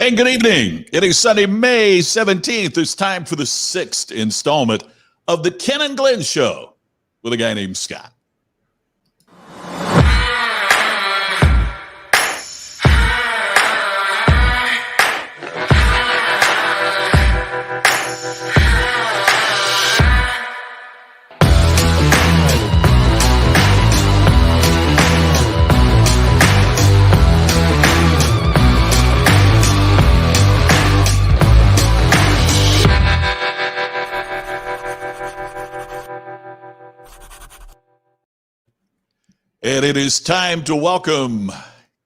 And good evening. It is Sunday, May 17th. It's time for the sixth installment of the Ken and Glenn Show with a guy named Scott. And it is time to welcome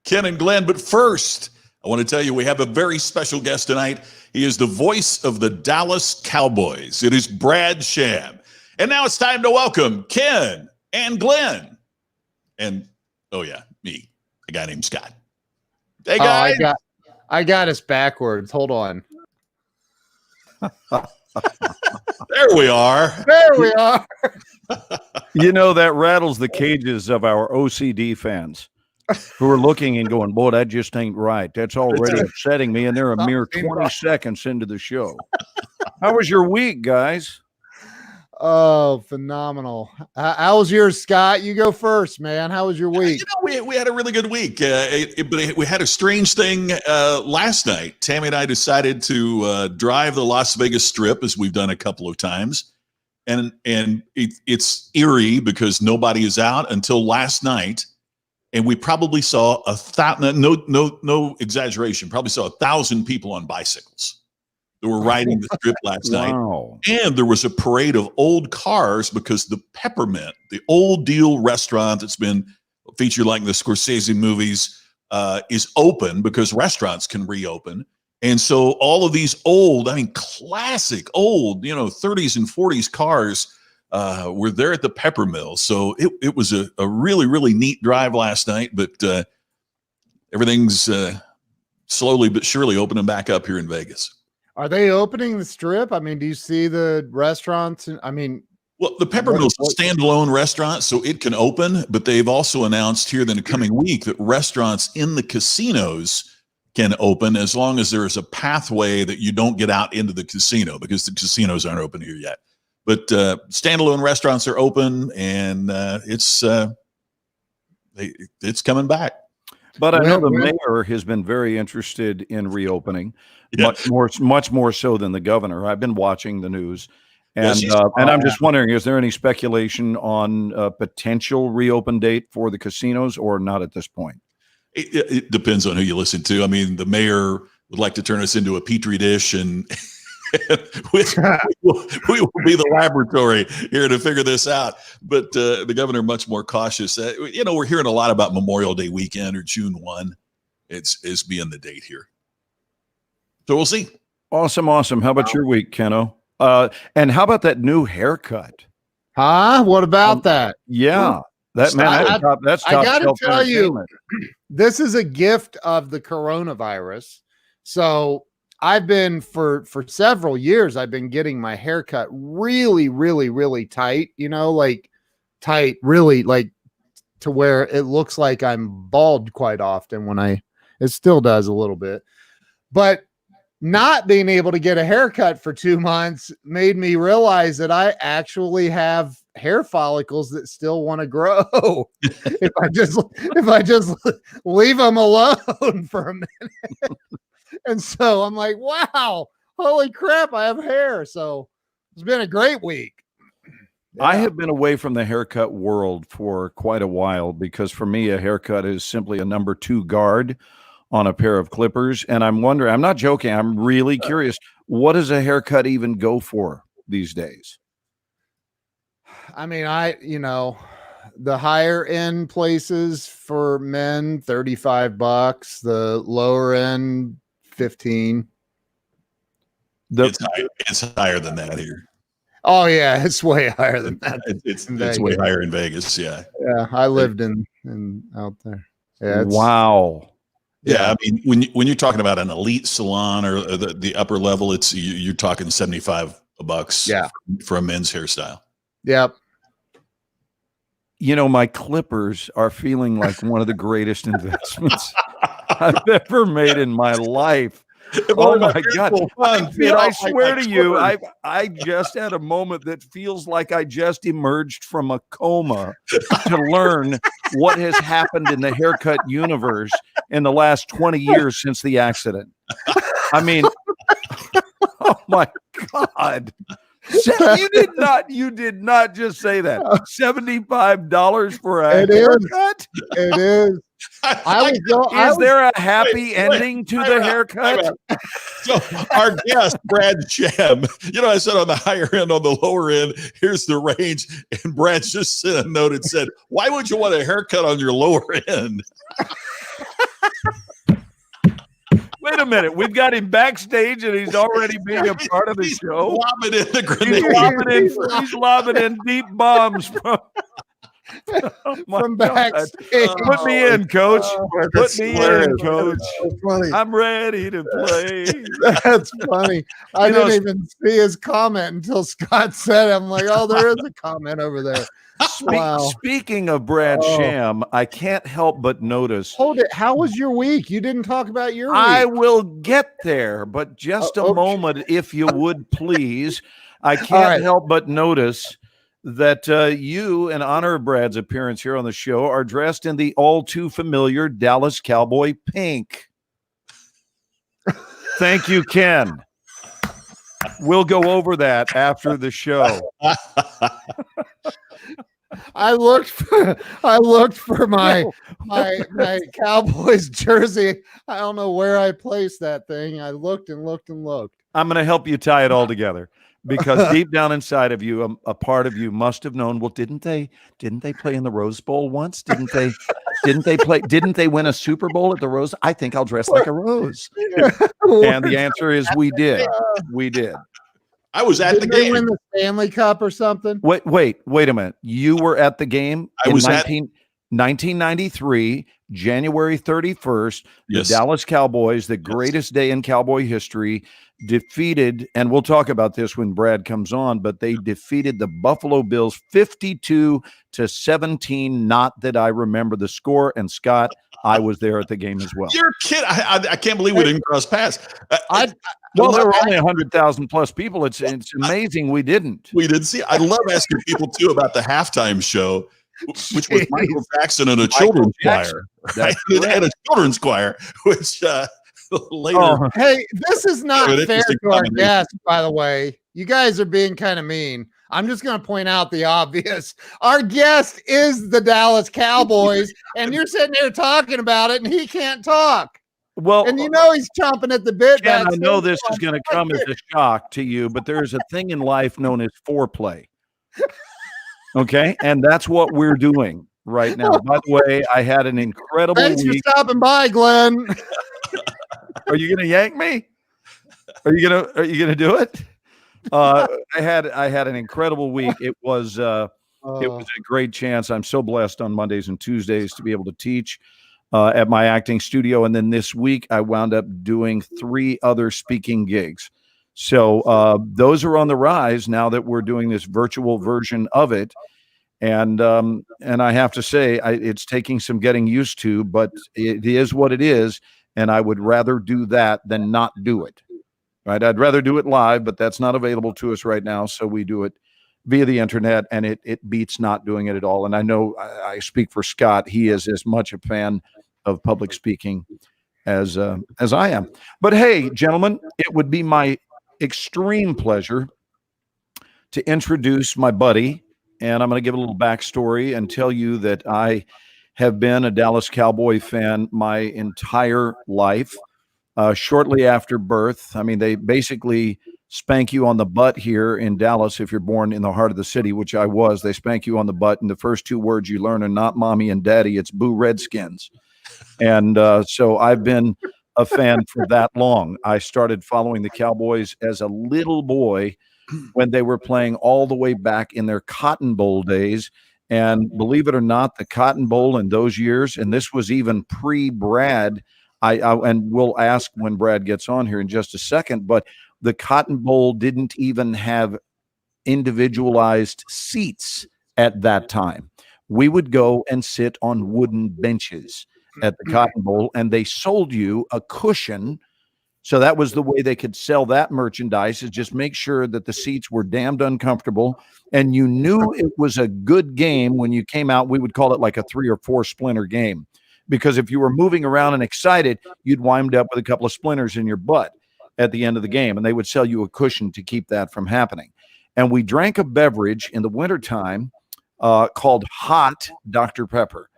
Ken and Glenn. But first, I want to tell you we have a very special guest tonight. He is the voice of the Dallas Cowboys. It is Brad Sham. And now it's time to welcome Ken and Glenn. And, oh yeah, me, a guy named Scott. Hey, guys. I got us backwards. Hold on. There we are. There we are. You know, that rattles the cages of our OCD fans who are looking and going, boy, that just ain't right. That's already upsetting me. And they're a mere 20 seconds into the show. How was your week, guys? Oh, phenomenal. How was yours, Scott? You go first, man. How was your week? We had a really good week. But we had a strange thing last night. Tammy and I decided to drive the Las Vegas Strip, as we've done a couple of times. And it's eerie because nobody is out until last night. And we probably saw 1,000, no exaggeration, probably saw 1,000 people on bicycles that were riding the strip last night. And there was a parade of old cars because the Peppermint, the old deal restaurant that's been featured like in the Scorsese movies, is open because restaurants can reopen. And so all of these classic old, 30s and 40s cars were there at the Peppermill. So it was a really, really neat drive last night, but everything's slowly but surely opening back up here in Vegas. Are they opening the strip? I mean, do you see the restaurants? Well, the Peppermill's a standalone restaurant, so it can open, but they've also announced here in the coming week that restaurants in the casinos can open as long as there is a pathway that you don't get out into the casino, because the casinos aren't open here yet. But standalone restaurants are open, and it's coming back. But I know the mayor has been very interested in reopening, much more so than the governor. I've been watching the news, and I'm just wondering: is there any speculation on a potential reopen date for the casinos, or not at this point? It depends on who you listen to. I mean, the mayor would like to turn us into a petri dish, and we will be the laboratory here to figure this out. But the governor much more cautious. We're hearing a lot about Memorial Day weekend or June 1. It's being the date here. So we'll see. Awesome. How about your week, Keno? And how about that new haircut? Huh? What about that? Yeah. That's top I got to tell you, this is a gift of the coronavirus. So I've been for several years, I've been getting my haircut really, really, really tight, tight, really like to where it looks like I'm bald quite often it still does a little bit, but not being able to get a haircut for 2 months made me realize that I actually have hair follicles that still want to grow if I just leave them alone for a minute. And so I'm like, wow, holy crap, I have hair. So it's been a great week. Yeah. I have been away from the haircut world for quite a while because for me, a haircut is simply a number 2 guard on a pair of clippers. And I'm wondering, I'm not joking, I'm really curious, what does a haircut even go for these days? I mean, the higher end places for men, $35, the lower end, $15. It's higher than that here. Oh yeah, it's way higher than that. It's way higher in Vegas. Yeah. Yeah, I lived in out there. Yeah. Wow. Yeah, I mean, when you're talking about an elite salon or the upper level, you're talking $75 for a men's hairstyle. Yep. My clippers are feeling like one of the greatest investments I've ever made in my life. Oh my God. Fun. I swear to you, I just had a moment that feels like I just emerged from a coma to learn what has happened in the haircut universe in the last 20 years since the accident. I mean, oh my God. You did not just say that. $75 for a haircut? It is. Is there a happy ending to the haircut? So our guest, Brad Sham, I said on the higher end, on the lower end, here's the range. And Brad just sent a note and said, why would you want a haircut on your lower end? Wait a minute. We've got him backstage and he's already being a part of the show. He's lobbing in deep bombs from backstage. Put me in, coach. Put me in, coach. I'm ready to play. That's funny. I didn't even see his comment until Scott said it. I'm like, oh, there is a comment over there. Wow. Speaking of Brad Sham, I can't help but notice. Hold it. How was your week? You didn't talk about your week. I will get there, but just a moment, if you would please. I can't help but notice that you, in honor of Brad's appearance here on the show, are dressed in the all too familiar Dallas Cowboy pink. Thank you, Ken. We'll go over that after the show. I looked for my Cowboys jersey. I don't know where I placed that thing. I looked and looked and looked. I'm going to help you tie it all together, because deep down inside of you, a part of you must have known. Well, didn't they play in the Rose Bowl once? Didn't they win a Super Bowl at the Rose? I think I'll dress like a rose. And the answer is we did. We did. I was at the game. They win the Stanley Cup or something? Wait a minute. You were at the game in 1993, January 31st. Yes. The Dallas Cowboys, the greatest day in Cowboy history, defeated, and we'll talk about this when Brad comes on, but they defeated the Buffalo Bills 52-17. Not that I remember the score. And Scott, I was there at the game as well. You're kidding. I can't believe we didn't cross paths. Well, there were only 100,000 plus people. It's amazing we didn't. We didn't see. I love asking people too about the halftime show, which was Michael Jackson and a children's choir, right? And a children's choir, which later. Oh. Hey, this is not fair to our guests, by the way. You guys are being kind of mean. I'm just going to point out the obvious. Our guest is the Dallas Cowboys, and you're sitting here talking about it, and he can't talk. Well, and he's chomping at the bit. Ken, I know this is going to come as a shock to you, but there's a thing in life known as foreplay. Okay, and that's what we're doing right now. By the way, I had an incredible Thanks week. for stopping by, Glenn. Are you going to yank me? Are you gonna do it? I had an incredible week. It was a great chance. I'm so blessed on Mondays and Tuesdays to be able to teach at my acting studio. And then this week I wound up doing 3 other speaking gigs. So those are on the rise now that we're doing this virtual version of it. And I have to say, it's taking some getting used to, but it is what it is. And I would rather do that than not do it. Right? I'd rather do it live, but that's not available to us right now. So we do it via the internet, and it beats not doing it at all. And I know I speak for Scott. He is as much a fan of public speaking as I am. But hey, gentlemen, it would be my extreme pleasure to introduce my buddy, and I'm going to give a little backstory and tell you that I have been a Dallas Cowboy fan my entire life. Shortly after birth, I mean, they basically spank you on the butt here in Dallas if you're born in the heart of the city, which I was. They spank you on the butt, and the first 2 words you learn are not mommy and daddy, it's boo Redskins. And so I've been a fan for that long. I started following the Cowboys as a little boy when they were playing all the way back in their Cotton Bowl days. And believe it or not, the Cotton Bowl in those years, and this was even pre-Brad, and we'll ask when Brad gets on here in just a second, but the Cotton Bowl didn't even have individualized seats at that time. We would go and sit on wooden benches at the Cotton Bowl, and they sold you a cushion So that was the way they could sell that merchandise, is just make sure that the seats were damned uncomfortable and you knew it was a good game when you came out. We would call it like a 3 or 4 splinter game, because if you were moving around and excited, you'd wind up with a couple of splinters in your butt at the end of the game, and they would sell you a cushion to keep that from happening. And we drank a beverage in the wintertime called Hot Dr. Pepper.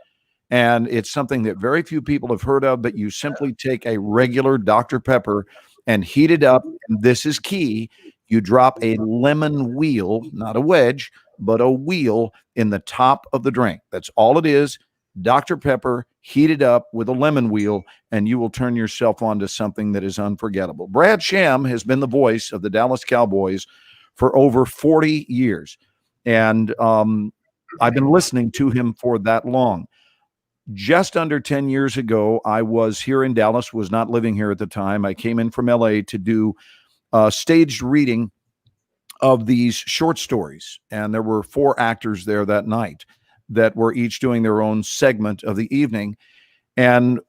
And it's something that very few people have heard of, but you simply take a regular Dr. Pepper and heat it up. And this is key. You drop a lemon wheel, not a wedge, but a wheel in the top of the drink. That's all it is. Dr. Pepper, heat it up with a lemon wheel, and you will turn yourself on to something that is unforgettable. Brad Sham has been the voice of the Dallas Cowboys for over 40 years. And I've been listening to him for that long. Just under 10 years ago, I was here in Dallas, was not living here at the time. I came in from LA to do a staged reading of these short stories. And there were 4 actors there that night that were each doing their own segment of the evening. And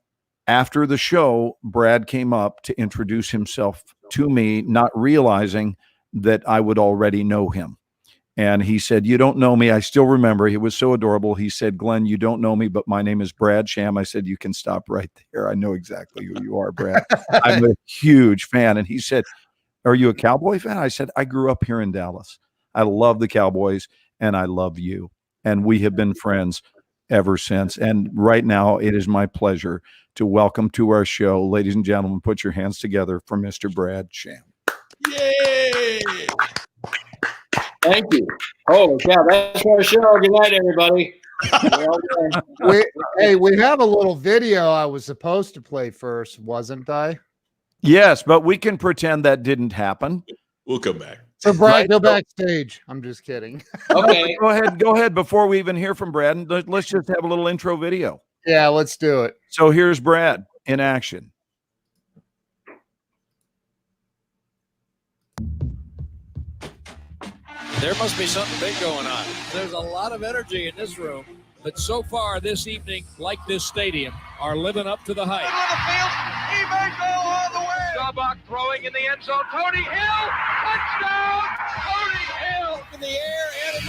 after the show, Brad came up to introduce himself to me, not realizing that I would already know him. And he said, "You don't know me." I still remember. He was so adorable. He said, "Glenn, you don't know me, but my name is Brad Sham." I said, "You can stop right there. I know exactly who you are, Brad. I'm a huge fan." And he said, "Are you a Cowboy fan?" I said, "I grew up here in Dallas. I love the Cowboys, and I love you. And we have been friends ever since." And right now, it is my pleasure to welcome to our show, ladies and gentlemen, put your hands together for Mr. Brad Sham. Yay! Thank you. Oh, yeah, that's our show. Good night, everybody. We have a little video I was supposed to play first, wasn't I? Yes, but we can pretend that didn't happen. We'll come back. So, Brad, go backstage. I'm just kidding. Okay. Go ahead. Before we even hear from Brad, let's just have a little intro video. Yeah, let's do it. So here's Brad in action. There must be something big going on. There's a lot of energy in this room, but so far this evening, like this stadium, are living up to the hype. He may go all the way. Staubach throwing in the end zone. Tony Hill, touchdown! Tony Hill In the air, and it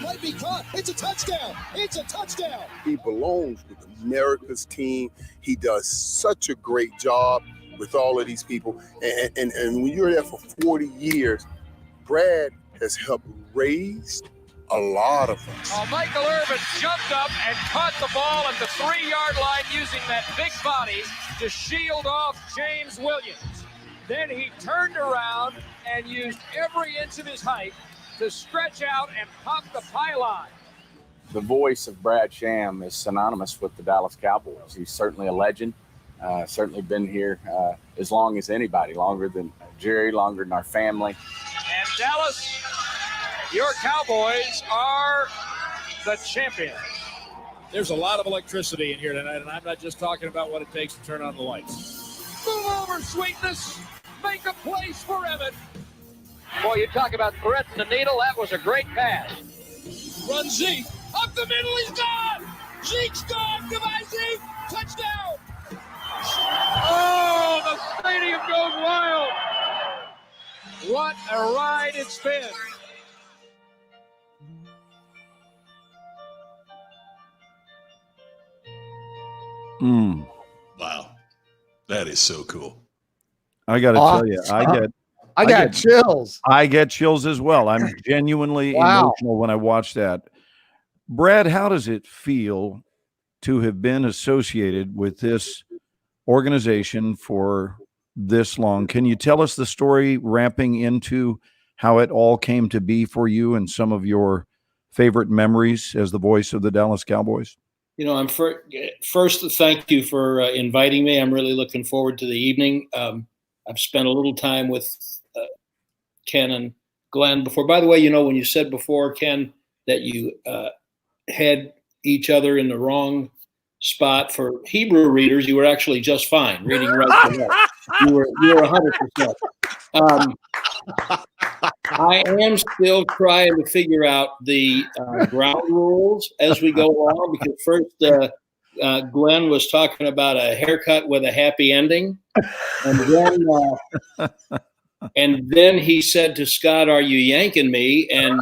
might be caught. It's a touchdown. It's a touchdown. He belongs with America's team. He does such a great job with all of these people. And when you're there for 40 years, Brad has helped raise a lot of us. Michael Irvin jumped up and caught the ball at the 3-yard line using that big body to shield off James Williams. Then he turned around and used every inch of his height to stretch out and pop the pylon. The voice of Brad Sham is synonymous with the Dallas Cowboys. He's certainly a legend. Certainly been here as long as anybody, longer than Jerry, longer than our family. And Dallas, your Cowboys are the champions. There's a lot of electricity in here tonight, and I'm not just talking about what it takes to turn on the lights. Move over, sweetness. Make a place for Evan. Boy, you talk about threading the needle. That was a great pass. Run Zeke. Up the middle, he's gone. Zeke's gone. Goodbye, Zeke. Touchdown. Oh, the stadium goes wild. What a ride it's been. Wow. That is so cool. I got to tell you, I got chills. I get chills as well. I'm genuinely emotional when I watch that. Brad, how does it feel to have been associated with this organization for this long? Can you tell us the story ramping into how it all came to be for you and some of your favorite memories as the voice of the Dallas Cowboys? You know, I'm first, thank you for inviting me. I'm really looking forward to the evening. I've spent a little time with Ken and Glenn before. By the way, you know, when you said before, Ken, that you had each other in the wrong spot, for Hebrew readers, you were actually just fine reading right to left. You were 100%. I am still trying to figure out the ground rules as we go along, because first Glenn was talking about a haircut with a happy ending, and then he said to Scott, "Are you yanking me?" And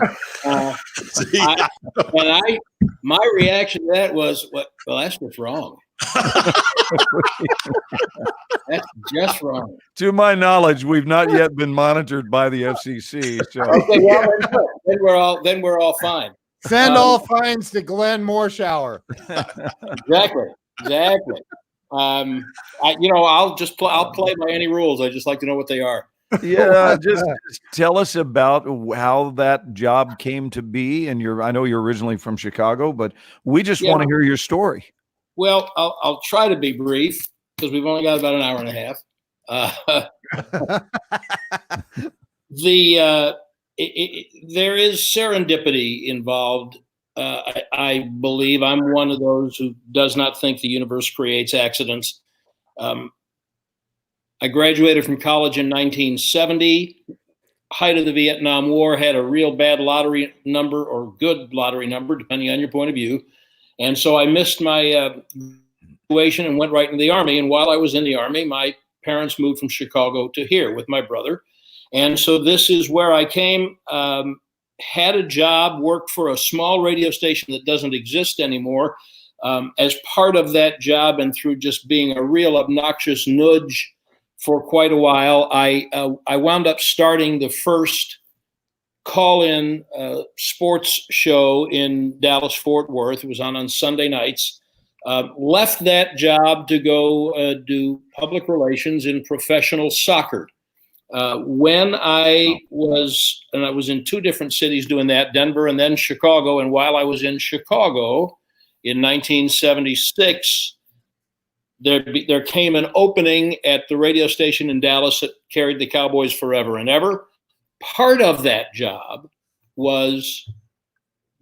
my reaction to that was, "Well, that's what's wrong. That's just wrong." To my knowledge, we've not yet been monitored by the FCC. So okay, well, then we're all fine. Send all fines to Glenn Morshower. Exactly. I'll play by any rules. I just like to know what they are. Yeah, just tell us about how that job came to be. And I know you're originally from Chicago, but we just want to hear your story. Well, I'll try to be brief because we've only got about an hour and a half. There is serendipity involved. I believe I'm one of those who does not think the universe creates accidents. I graduated from college in 1970, height of the Vietnam War, had a real bad lottery number or good lottery number, depending on your point of view. And so I missed my graduation and went right into the Army. And while I was in the Army, my parents moved from Chicago to here with my brother. And so this is where I came, had a job, worked for a small radio station that doesn't exist anymore. As part of that job and through just being a real obnoxious nudge for quite a while, I wound up starting the first call-in sports show in Dallas-Fort Worth. It was on Sunday nights. Left that job to go do public relations in professional soccer. When I was in two different cities doing that, Denver and then Chicago. And while I was in Chicago in 1976, there came an opening at the radio station in Dallas that carried the Cowboys forever and ever. Part of that job was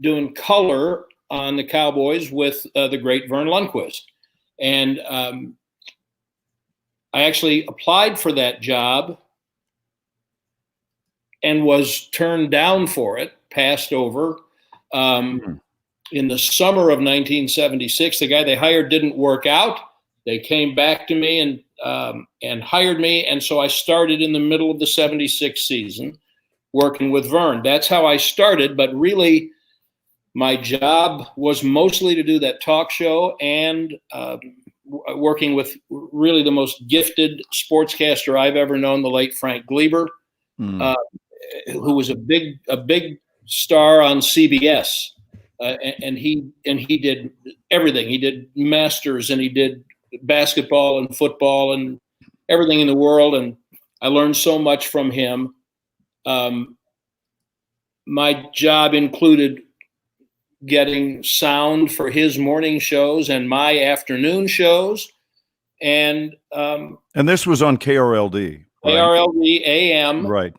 doing color on the Cowboys with the great Vern Lundquist. And I actually applied for that job and was turned down for it, passed over. In the summer of 1976, the guy they hired didn't work out. They came back to me and hired me. And so I started in the middle of the 76 season working with Vern. That's how I started. But really, my job was mostly to do that talk show and working with really the most gifted sportscaster I've ever known, the late Frank Gleber, who was a big star on CBS. And he did everything. He did Masters and he did basketball and football and everything in the world. And I learned so much from him. My job included getting sound for his morning shows and my afternoon shows. And this was on KRLD. Right? KRLD AM. Right.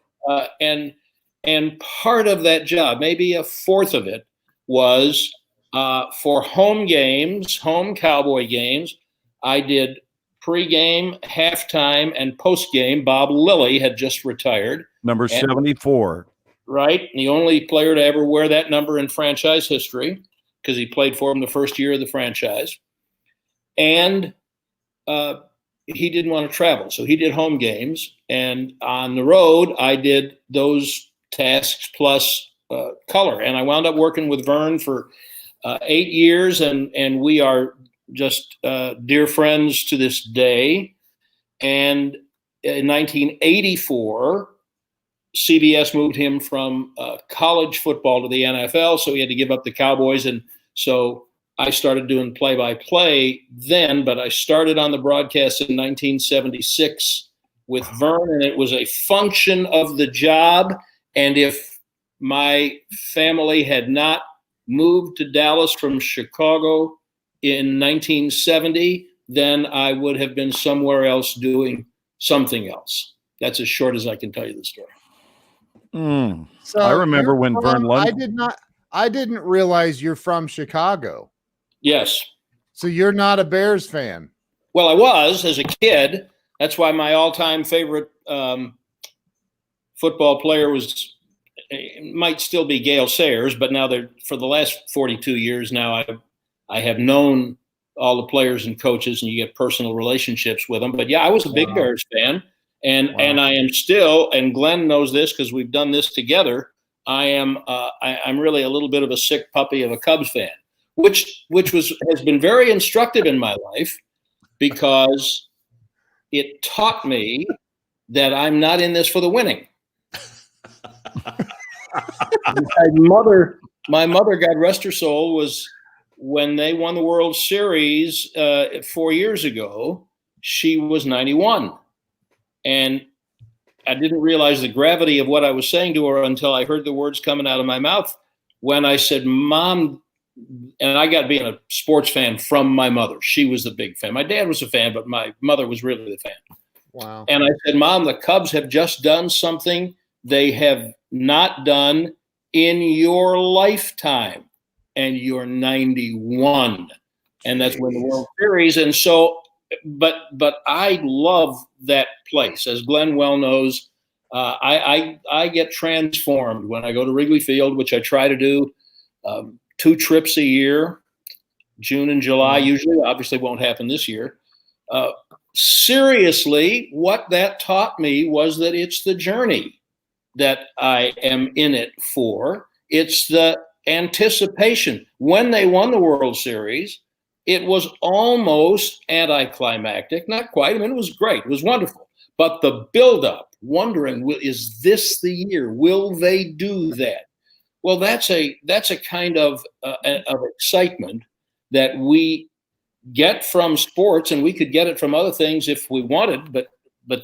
And part of that job, maybe a fourth of it, was for home games, home Cowboy games. I did pregame, halftime, and postgame. Bob Lilly had just retired. Number 74. Right. The only player to ever wear that number in franchise history because he played for him the first year of the franchise. And he didn't want to travel. So he did home games. And on the road, I did those tasks plus color. And I wound up working with Vern for 8 years. And we are just dear friends to this day. And in 1984, CBS moved him from college football to the NFL, so he had to give up the Cowboys. And so I started doing play-by-play then, but I started on the broadcast in 1976 with Vern, and it was a function of the job. And if my family had not moved to Dallas from Chicago in 1970, then I would have been somewhere else doing something else. That's as short as I can tell you the story. So I remember when Vern Lundquist. I didn't realize you're from Chicago. Yes. So you're not a Bears fan. Well, I was as a kid. That's why my all-time favorite football player might still be Gale Sayers, but now for the last 42 years now, I have known all the players and coaches, and you get personal relationships with them. But yeah, I was a big Bears fan, and I am still. And Glenn knows this because we've done this together. I'm really a little bit of a sick puppy of a Cubs fan, which has been very instructive in my life because it taught me that I'm not in this for the winning. My mother, God rest her soul, was when they won the World Series 4 years ago. She was 91, and I didn't realize the gravity of what I was saying to her until I heard the words coming out of my mouth when I said, "Mom," and I got being a sports fan from my mother. She was the big fan. My dad was a fan, but my mother was really the fan. Wow. And I said, "Mom, the Cubs have just done something they have not done in your lifetime, and you're 91." And that's when the World Series. And so, but I love that place. As Glenn well knows, I get transformed when I go to Wrigley Field, which I try to do 2 trips a year, June and July usually. Obviously won't happen this year. Seriously, what that taught me was that it's the journey that I am in it for. It's the anticipation. When they won the World Series, it was almost anticlimactic. Not quite. I mean, it was great. It was wonderful. But the buildup, wondering, is this the year? Will they do that? Well, that's a kind of excitement that we get from sports, and we could get it from other things if we wanted, but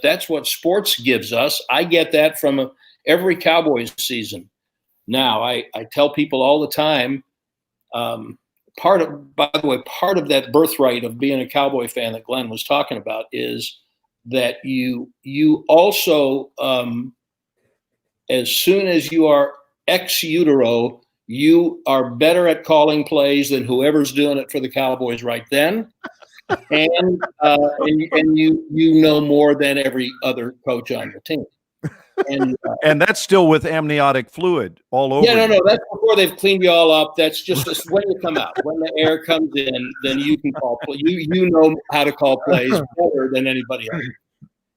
that's what sports gives us. I get that from every Cowboys season. Now, I tell people all the time, part of that birthright of being a Cowboy fan that Glenn was talking about is that you also, as soon as you are ex utero, you are better at calling plays than whoever's doing it for the Cowboys right then. And you know more than every other coach on the team. And that's still with amniotic fluid all over. Yeah, no, that's before they've cleaned you all up. That's just when you come out. When the air comes in, then you can call play. You know how to call plays better than anybody else.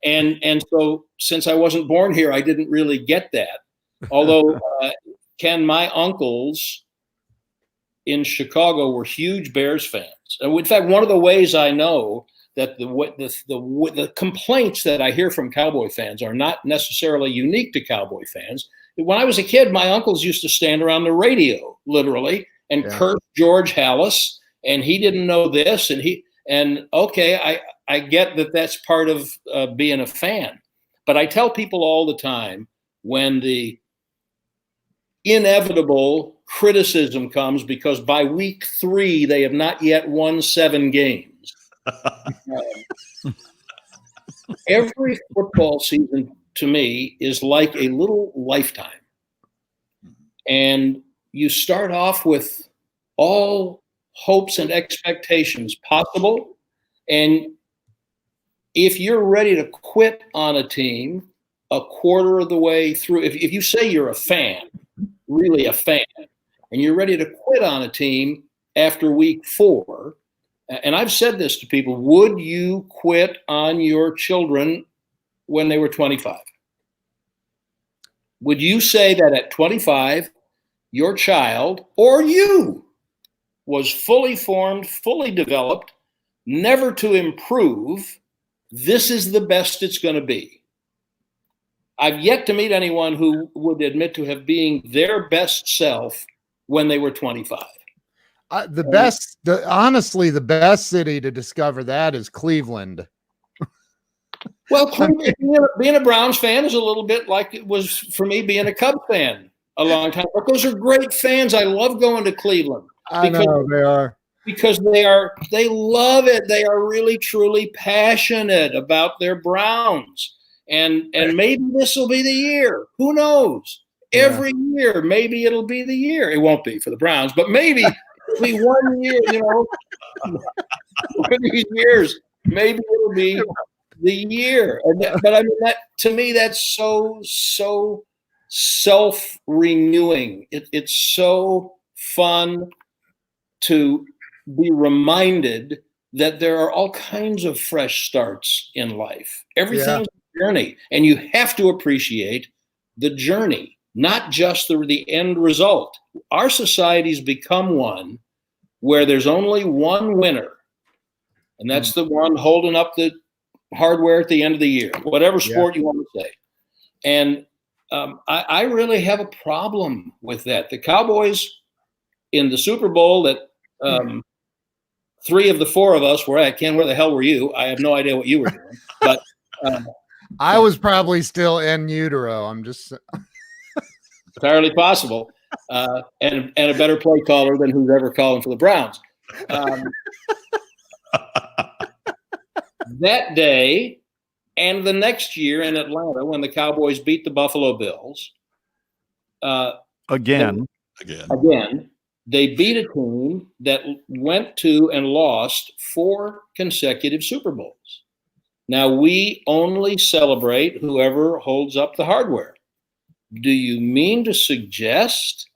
And so since I wasn't born here, I didn't really get that. Although Ken, my uncles in Chicago were huge Bears fans. And in fact, one of the ways I know that the complaints that I hear from Cowboy fans are not necessarily unique to Cowboy fans. When I was a kid, my uncles used to stand around the radio, literally, and curse George Halas, and he didn't know this, and okay, I get that that's part of being a fan. But I tell people all the time, when the inevitable criticism comes because by week 3 they have not yet won 7 games. Every football season to me is like a little lifetime. And you start off with all hopes and expectations possible. And if you're ready to quit on a team a quarter of the way through, if you say you're a fan, really a fan, and you're ready to quit on a team after week 4, and I've said this to people, would you quit on your children when they were 25? Would you say that at 25, your child or you was fully formed, fully developed, never to improve, this is the best it's going to be? I've yet to meet anyone who would admit to have being their best self when they were 25. Honestly, the best city to discover that is Cleveland. Well, being a Browns fan is a little bit like it was for me being a Cubs fan a long time. But those are great fans. I love going to Cleveland. I know they are. Because they love it. They are really, truly passionate about their Browns. And maybe this will be the year. Who knows? Every year, maybe it'll be the year. It won't be for the Browns, but maybe it'll be one year, one of these years, maybe it'll be the year. But I mean, that to me, that's so self-renewing. It's so fun to be reminded that there are all kinds of fresh starts in life. Everything's a journey, and you have to appreciate the journey, not just the end result. Our society's become one where there's only one winner, and that's the one holding up the hardware at the end of the year, whatever sport you want to say. And I really have a problem with that. The Cowboys in the Super Bowl that 3 of the 4 of us were at. Ken, where the hell were you? I have no idea what you were doing. But I was probably still in utero. I'm just entirely possible. And a better play caller than who's ever calling for the Browns. That day and the next year in Atlanta, when the Cowboys beat the Buffalo Bills, again, they beat a team that went to and lost 4 consecutive Super Bowls. Now, we only celebrate whoever holds up the hardware. Do you mean to suggest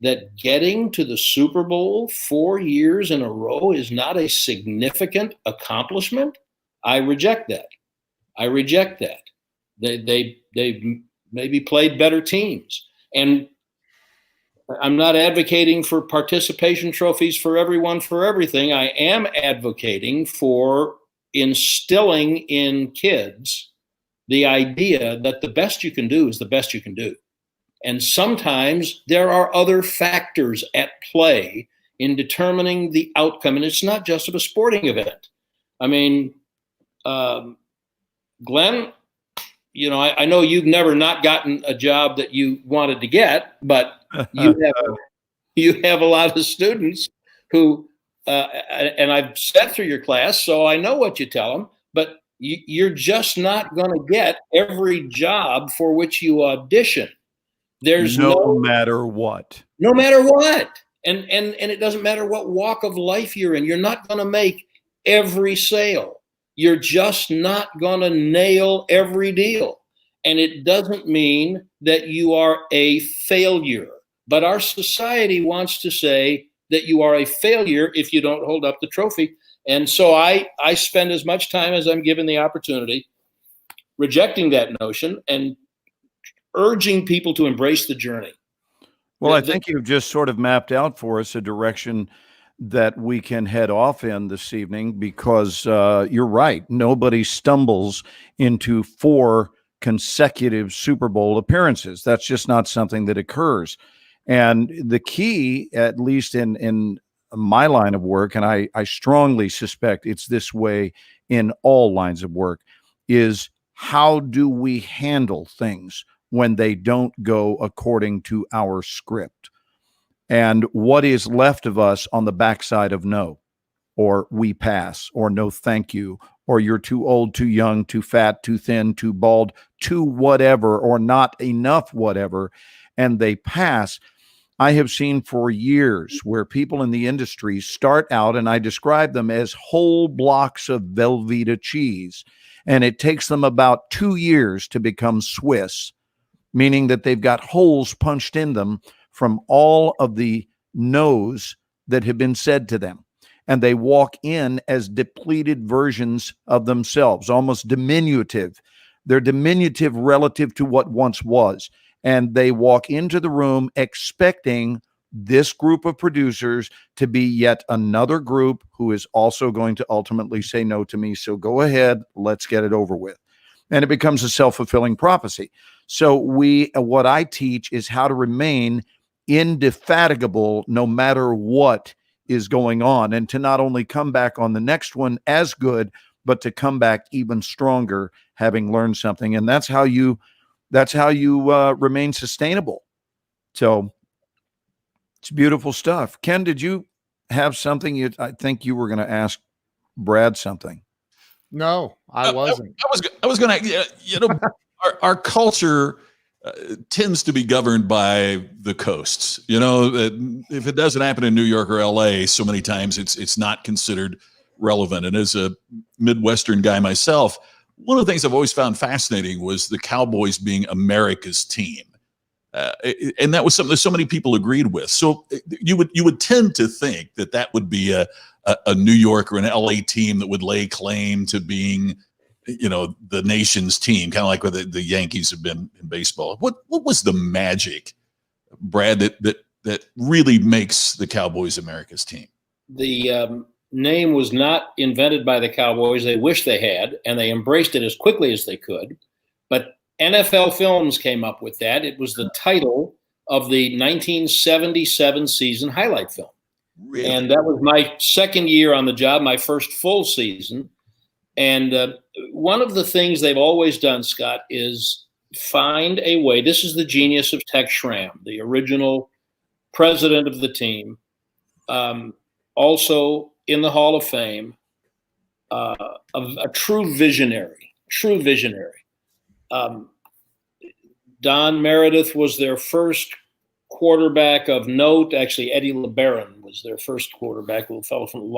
that getting to the Super Bowl 4 years in a row is not a significant accomplishment? I reject that. They maybe played better teams. And I'm not advocating for participation trophies for everyone for everything. I am advocating for instilling in kids the idea that the best you can do is the best you can do. And sometimes there are other factors at play in determining the outcome. And it's not just of a sporting event. I mean, Glenn, you know, I know you've never not gotten a job that you wanted to get, but you have a lot of students who, and I've sat through your class, so I know what you tell them, but you're just not going to get every job for which you audition. There's no matter what. No matter what. And it doesn't matter what walk of life you're in. You're not going to make every sale. You're just not going to nail every deal. And it doesn't mean that you are a failure. But our society wants to say that you are a failure if you don't hold up the trophy. And so I spend as much time as I'm given the opportunity rejecting that notion and urging people to embrace the journey. Well, I think you've just sort of mapped out for us a direction that we can head off in this evening, because you're right. Nobody stumbles into 4 consecutive Super Bowl appearances. That's just not something that occurs. And the key, at least in my line of work, and I strongly suspect it's this way in all lines of work, is how do we handle things when they don't go according to our script? And what is left of us on the backside of no, or we pass, or no thank you, or you're too old, too young, too fat, too thin, too bald, too whatever, or not enough whatever, and they pass. I have seen for years where people in the industry start out, and I describe them as whole blocks of Velveeta cheese, and it takes them about 2 years to become Swiss, meaning that they've got holes punched in them from all of the no's that have been said to them. And they walk in as depleted versions of themselves, almost diminutive. They're diminutive relative to what once was. And they walk into the room expecting this group of producers to be yet another group who is also going to ultimately say no to me. So go ahead, let's get it over with. And it becomes a self-fulfilling prophecy. So what I teach is how to remain indefatigable no matter what is going on, and to not only come back on the next one as good, but to come back even stronger, having learned something. And that's how you remain sustainable. So it's beautiful stuff. Ken, did you have something I think you were going to ask Brad something? No, I wasn't. I was going to, you know, our culture tends to be governed by the coasts. You know, if it doesn't happen in New York or LA, so many times it's not considered relevant. And as a Midwestern guy myself, one of the things I've always found fascinating was the Cowboys being America's team. And that was something that so many people agreed with. So you would tend to think that would be a a New York or an LA team that would lay claim to being, the nation's team, kind of like what the Yankees have been in baseball. What was the magic, Brad, that really makes the Cowboys America's team? The name was not invented by the Cowboys. They wish they had, and they embraced it as quickly as they could. But NFL Films came up with that. It was the title of the 1977 season highlight film. Really? And that was my second year on the job, my first full season. And one of the things they've always done, Scott, is find a way. This is the genius of Tex Schramm, the original president of the team, also in the Hall of Fame, a true visionary. Don Meredith was their first quarterback of note. Actually, Eddie LeBaron was their first quarterback, a fellow from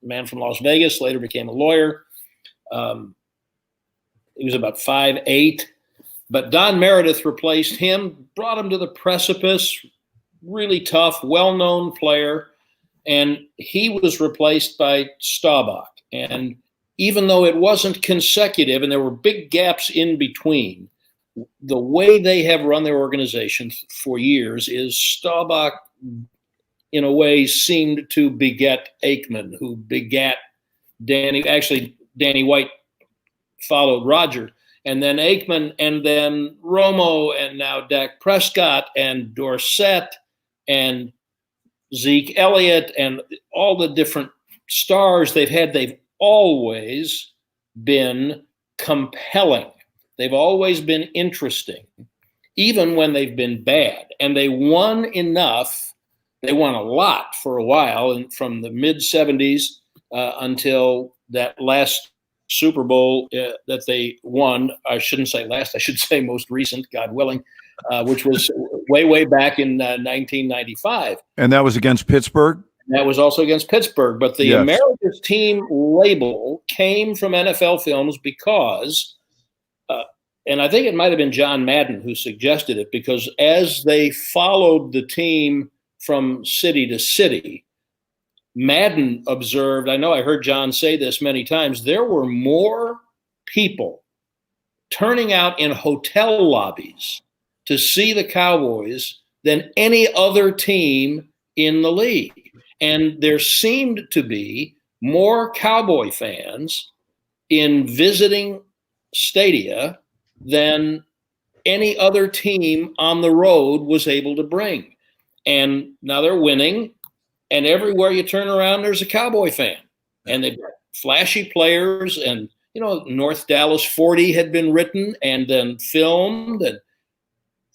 man from Las Vegas, later became a lawyer. He was about 5'8", but Don Meredith replaced him, brought him to the precipice, really tough, well-known player, and he was replaced by Staubach. And even though it wasn't consecutive and there were big gaps in between, the way they have run their organization for years is Staubach, in a way, seemed to beget Aikman, who begat Danny. Actually, Danny White followed Roger, and then Aikman, and then Romo, and now Dak Prescott, and Dorsett, and Zeke Elliott, and all the different stars they've had. They've always been compelling. They've always been interesting, even when they've been bad. And they won enough. They won a lot for a while, and from the mid-'70s until that last Super Bowl that they won. I shouldn't say last. I should say most recent, God willing, which was way back in 1995. And that was against Pittsburgh? That was also against Pittsburgh. But the America's Team label came from NFL Films because and I think it might have been John Madden who suggested it, because as they followed the team from city to city, Madden observed, I know I heard John say this many times, there were more people turning out in hotel lobbies to see the Cowboys than any other team in the league. And there seemed to be more Cowboy fans in visiting stadia than any other team on the road was able to bring. And now they're winning, and everywhere you turn around, there's a Cowboy fan. And they've got flashy players, and, North Dallas 40 had been written and then filmed, and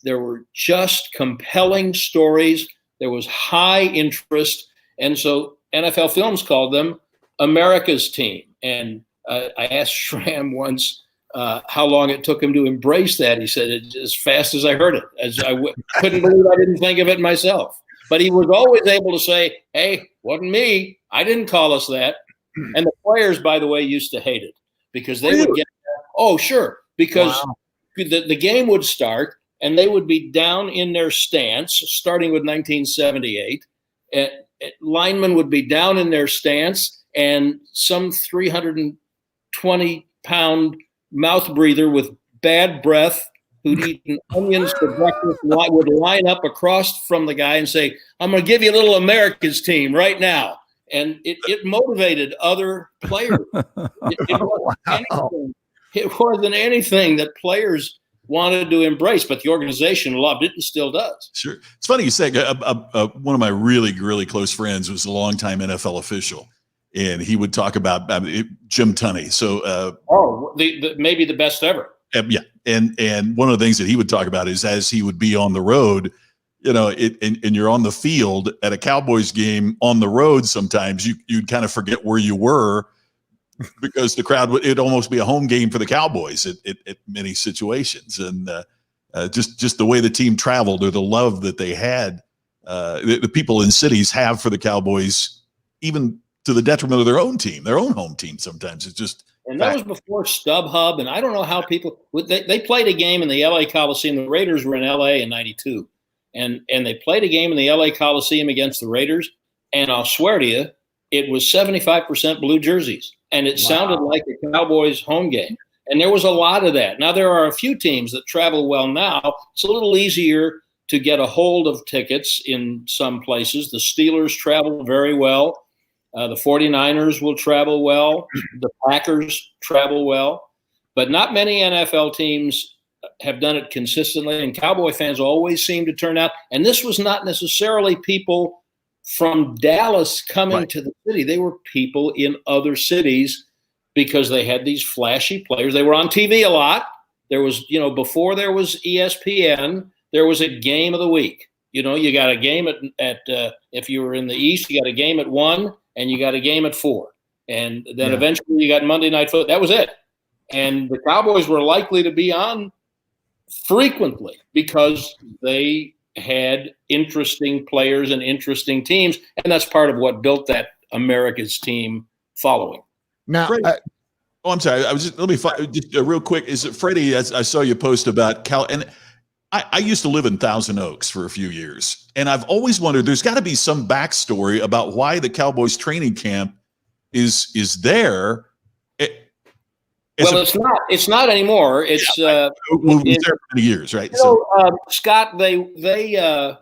there were just compelling stories. There was high interest. And so NFL Films called them America's Team. And I asked Schramm once how long it took him to embrace that. He said, as fast as I heard it, couldn't believe I didn't think of it myself. But he was always able to say, hey, wasn't me. I didn't call us that. And the players, by the way, used to hate it because they would get, oh, sure, because the game would start and they would be down in their stance, starting with 1978. Linemen would be down in their stance, and some 320-pound mouth breather with bad breath who'd eaten onions for breakfast would line up across from the guy and say, I'm going to give you a little America's Team right now. And it motivated other players. It wasn't anything that players wanted to embrace, but the organization loved it and still does. Sure. It's funny you say one of my really, really close friends was a longtime NFL official, and he would talk about Jim Tunney. So, maybe the best ever. Yeah. And one of the things that he would talk about is as he would be on the road, and you're on the field at a Cowboys game on the road, sometimes you'd kind of forget where you were because the crowd it'd almost be a home game for the Cowboys at many situations. And just the way the team traveled, or the love that they had, the people in cities have for the Cowboys, even to the detriment of their own team, their own home team. Sometimes it's just. And that was before StubHub, and I don't know how people they played a game in the LA Coliseum. The Raiders were in LA in '92, and they played a game in the LA Coliseum against the Raiders. And I'll swear to you, it was 75% blue jerseys, and it sounded like a Cowboys home game. And there was a lot of that. Now, there are a few teams that travel well now. It's a little easier to get a hold of tickets in some places. The Steelers travel very well. The 49ers will travel well. The Packers travel well. But not many NFL teams have done it consistently, and Cowboy fans always seem to turn out. And this was not necessarily people from Dallas coming to the city. They were people in other cities because they had these flashy players. They were on TV a lot. There was, before there was ESPN, there was a game of the week. You got a game at if you were in the East, you got a game at 1 and you got a game at 4. And then eventually you got Monday Night Football. That was it. And the Cowboys were likely to be on frequently because they had interesting players and interesting teams. And that's part of what built that America's team following. Now, I'm sorry. Let me just real quick. Is it Freddie? I saw you post about Cal, and I used to live in Thousand Oaks for a few years, and I've always wondered. There's got to be some backstory about why the Cowboys training camp is there. It's not anymore. It's we've been there for many years, right? Scott, they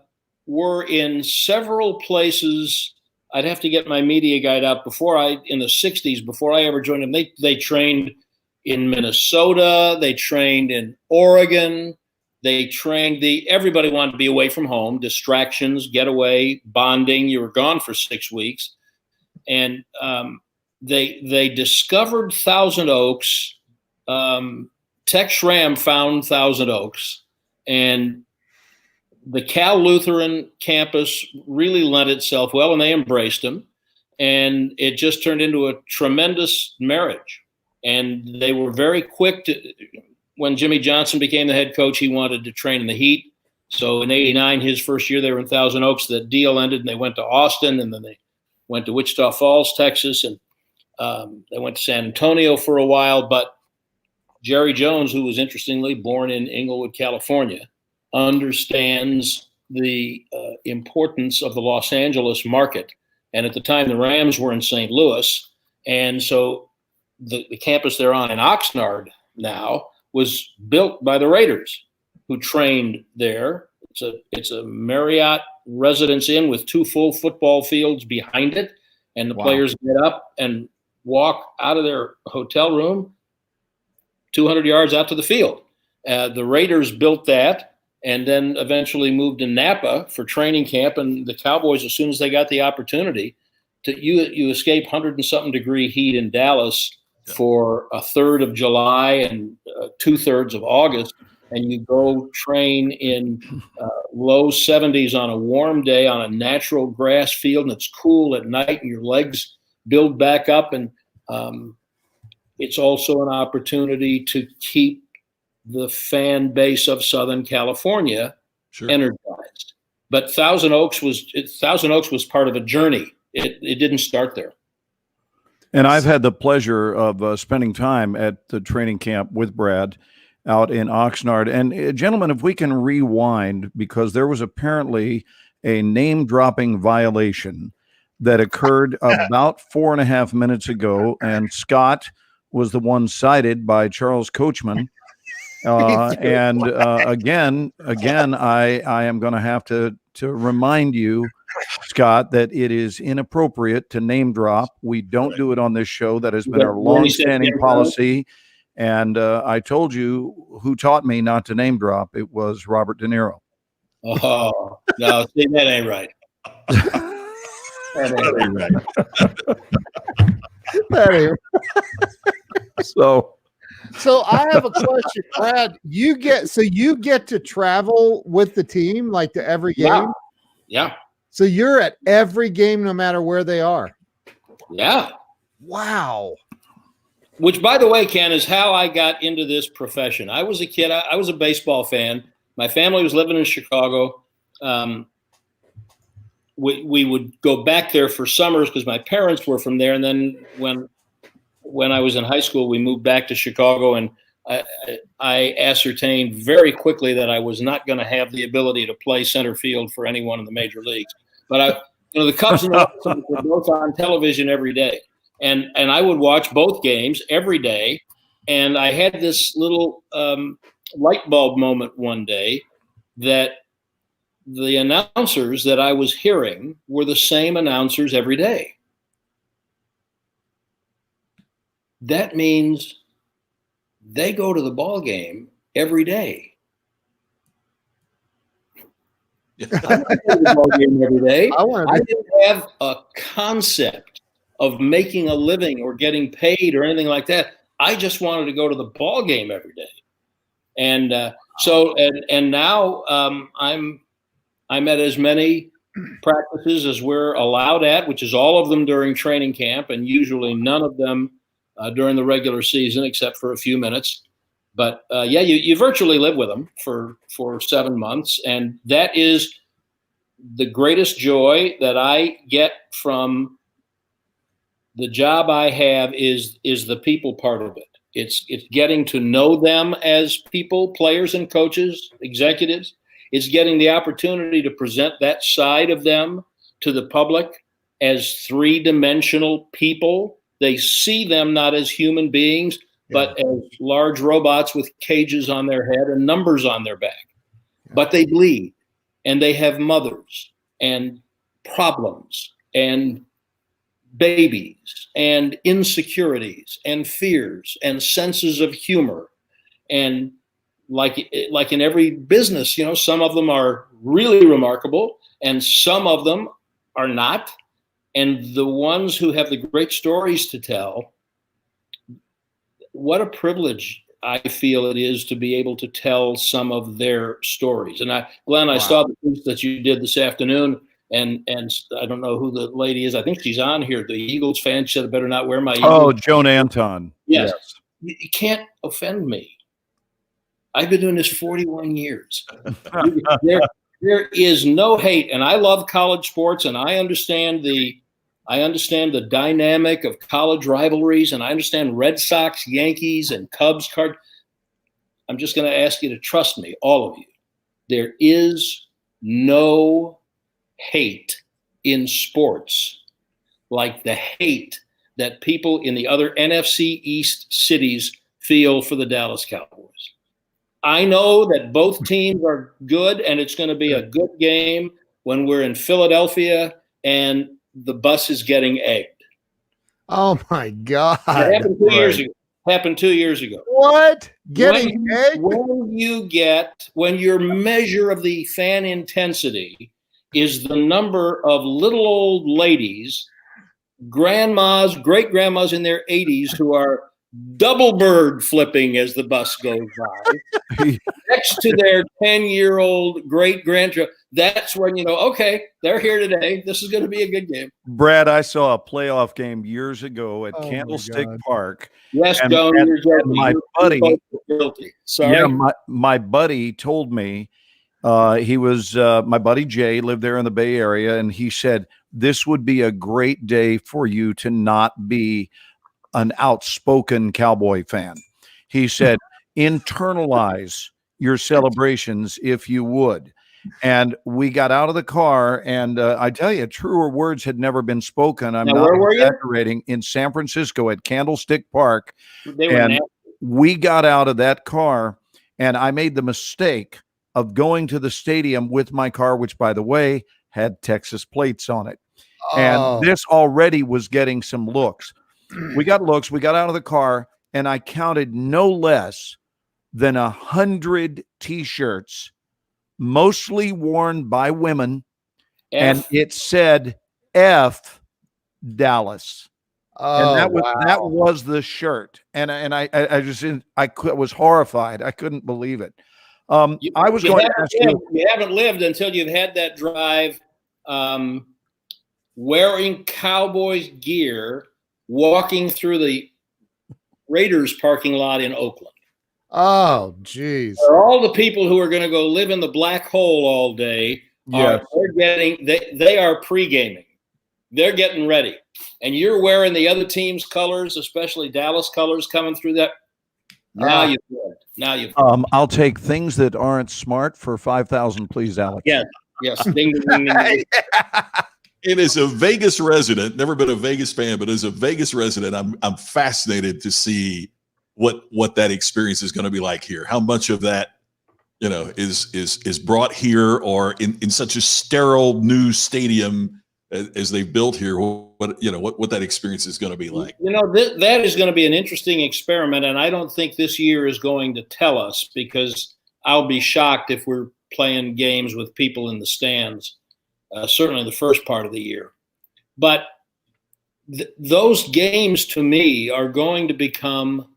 were in several places. I'd have to get my media guide out in the 60s, before I ever joined them. They trained in Minnesota. They trained in Oregon. They trained everybody wanted to be away from home, distractions, getaway, bonding. You were gone for 6 weeks. And they discovered Thousand Oaks. Tex Schramm found Thousand Oaks, and the Cal Lutheran campus really lent itself well, and they embraced him, and it just turned into a tremendous marriage. And they were very quick when Jimmy Johnson became the head coach, he wanted to train in the heat. So in '89, his first year, they were in Thousand Oaks. The deal ended, and they went to Austin, and then they went to Wichita Falls, Texas, and they went to San Antonio for a while. But Jerry Jones, who was interestingly born in Inglewood, California, understands the importance of the Los Angeles market. And at the time, the Rams were in St. Louis. And so the campus they're on in Oxnard now was built by the Raiders, who trained there. It's a Marriott Residence Inn with 2 full football fields behind it. And the players get up and walk out of their hotel room 200 yards out to the field. The Raiders built that and then eventually moved to Napa for training camp. And the Cowboys, as soon as they got the opportunity, you escape 100-and-something degree heat in Dallas for a third of July and 2/3 of August, and you go train in low 70s on a warm day on a natural grass field, and it's cool at night, and your legs build back up. And it's also an opportunity to keep the fan base of Southern California energized. But Thousand Oaks was part of a journey. It didn't start there. And I've had the pleasure of spending time at the training camp with Brad out in Oxnard. And gentlemen, if we can rewind, because there was apparently a name-dropping violation that occurred about 4.5 minutes ago, and Scott was the one cited by Charles Coachman. And again, I am going to have to remind you, Scott, that it is inappropriate to name drop. We don't do it on this show. That has been our long-standing policy. And I told you who taught me not to name drop. It was Robert De Niro. Oh, no, see, that ain't right. That ain't right. That ain't. So I have a question, Brad. You get to travel with the team, like to every game? Yeah. So you're at every game, no matter where they are. Yeah. Wow. Which, by the way, Ken, is how I got into this profession. I was a kid. I was a baseball fan. My family was living in Chicago. We would go back there for summers because my parents were from there. And then when I was in high school, we moved back to Chicago, and I ascertained very quickly that I was not going to have the ability to play center field for anyone in the major leagues. But You know, the Cubs and the Red Sox were both on television every day. And I would watch both games every day. And I had this little light bulb moment one day that the announcers that I was hearing were the same announcers every day. That means they go to the ball game every day. I don't go to the ball game every day. I didn't have a concept of making a living or getting paid or anything like that. I just wanted to go to the ball game every day. And now I'm at as many practices as we're allowed at, which is all of them during training camp, and usually none of them during the regular season, except for a few minutes. But you virtually live with them for 7 months, and that is the greatest joy that I get from the job I have is the people part of it. It's getting to know them as people, players and coaches, executives. It's getting the opportunity to present that side of them to the public as three-dimensional people. They see them not as human beings, but as large robots with cages on their head and numbers on their back. But they bleed, and they have mothers and problems and babies and insecurities and fears and senses of humor. And like in every business, you know, some of them are really remarkable and some of them are not. And the ones who have the great stories to tell, what a privilege I feel it is to be able to tell some of their stories. And Glenn, I saw the piece that you did this afternoon, and I don't know who the lady is. I think she's on here. The Eagles fan said, I better not wear my Eagles. Oh, Joan Anton. Yes. You can't offend me. I've been doing this 41 years. There is no hate, and I love college sports, and I understand the dynamic of college rivalries, and I understand Red Sox, Yankees, and Cubs card. I'm just going to ask you to trust me, all of you. There is no hate in sports like the hate that people in the other NFC East cities feel for the Dallas Cowboys. I know that both teams are good, and it's going to be a good game when we're in Philadelphia and the bus is getting egged. Oh my God! It happened 2 years ago. Happened 2 years ago. What? Getting egged? When your measure of the fan intensity is the number of little old ladies, grandmas, great grandmas in their 80s who are double bird flipping as the bus goes by next to their 10-year-old great grandchild. That's when you know, okay, they're here today. This is going to be a good game. Brad, I saw a playoff game years ago at Candlestick Park. Yes, and, Joan, and, you're guilty. my buddy, guilty. Sorry. Yeah, my buddy told me he was my buddy Jay lived there in the Bay Area, and he said this would be a great day for you to not be an outspoken Cowboy fan. He said, internalize your celebrations if you would. And we got out of the car, and I tell you, truer words had never been spoken. I'm not exaggerating. In San Francisco at Candlestick Park. And we got out of that car, and I made the mistake of going to the stadium with my car, which, by the way, had Texas plates on it. And this already was getting some looks. We got looks. We got out of the car, and I counted no less than 100 T-shirts, mostly worn by women, and it said "F Dallas." And that was the shirt. And I was horrified. I couldn't believe it. I was going to ask you. You haven't lived until you've had that drive, wearing Cowboys gear, walking through the Raiders parking lot in Oakland. Oh, geez. All the people who are going to go live in the black hole all day they are pre-gaming. They're getting ready. And you're wearing the other team's colors, especially Dallas colors coming through that. Now you've lived. Now you've lived. I'll take things that aren't smart for 5,000, please, Alex. Yes. Ding, ding, ding, ding. And as a Vegas resident, never been a Vegas fan, but as a Vegas resident, I'm fascinated to see what that experience is going to be like here. How much of that, is brought here, or in such a sterile new stadium as they've built here. What that experience is going to be like. That is going to be an interesting experiment, and I don't think this year is going to tell us, because I'll be shocked if we're playing games with people in the stands. Certainly the first part of the year. But those games, to me, are going to become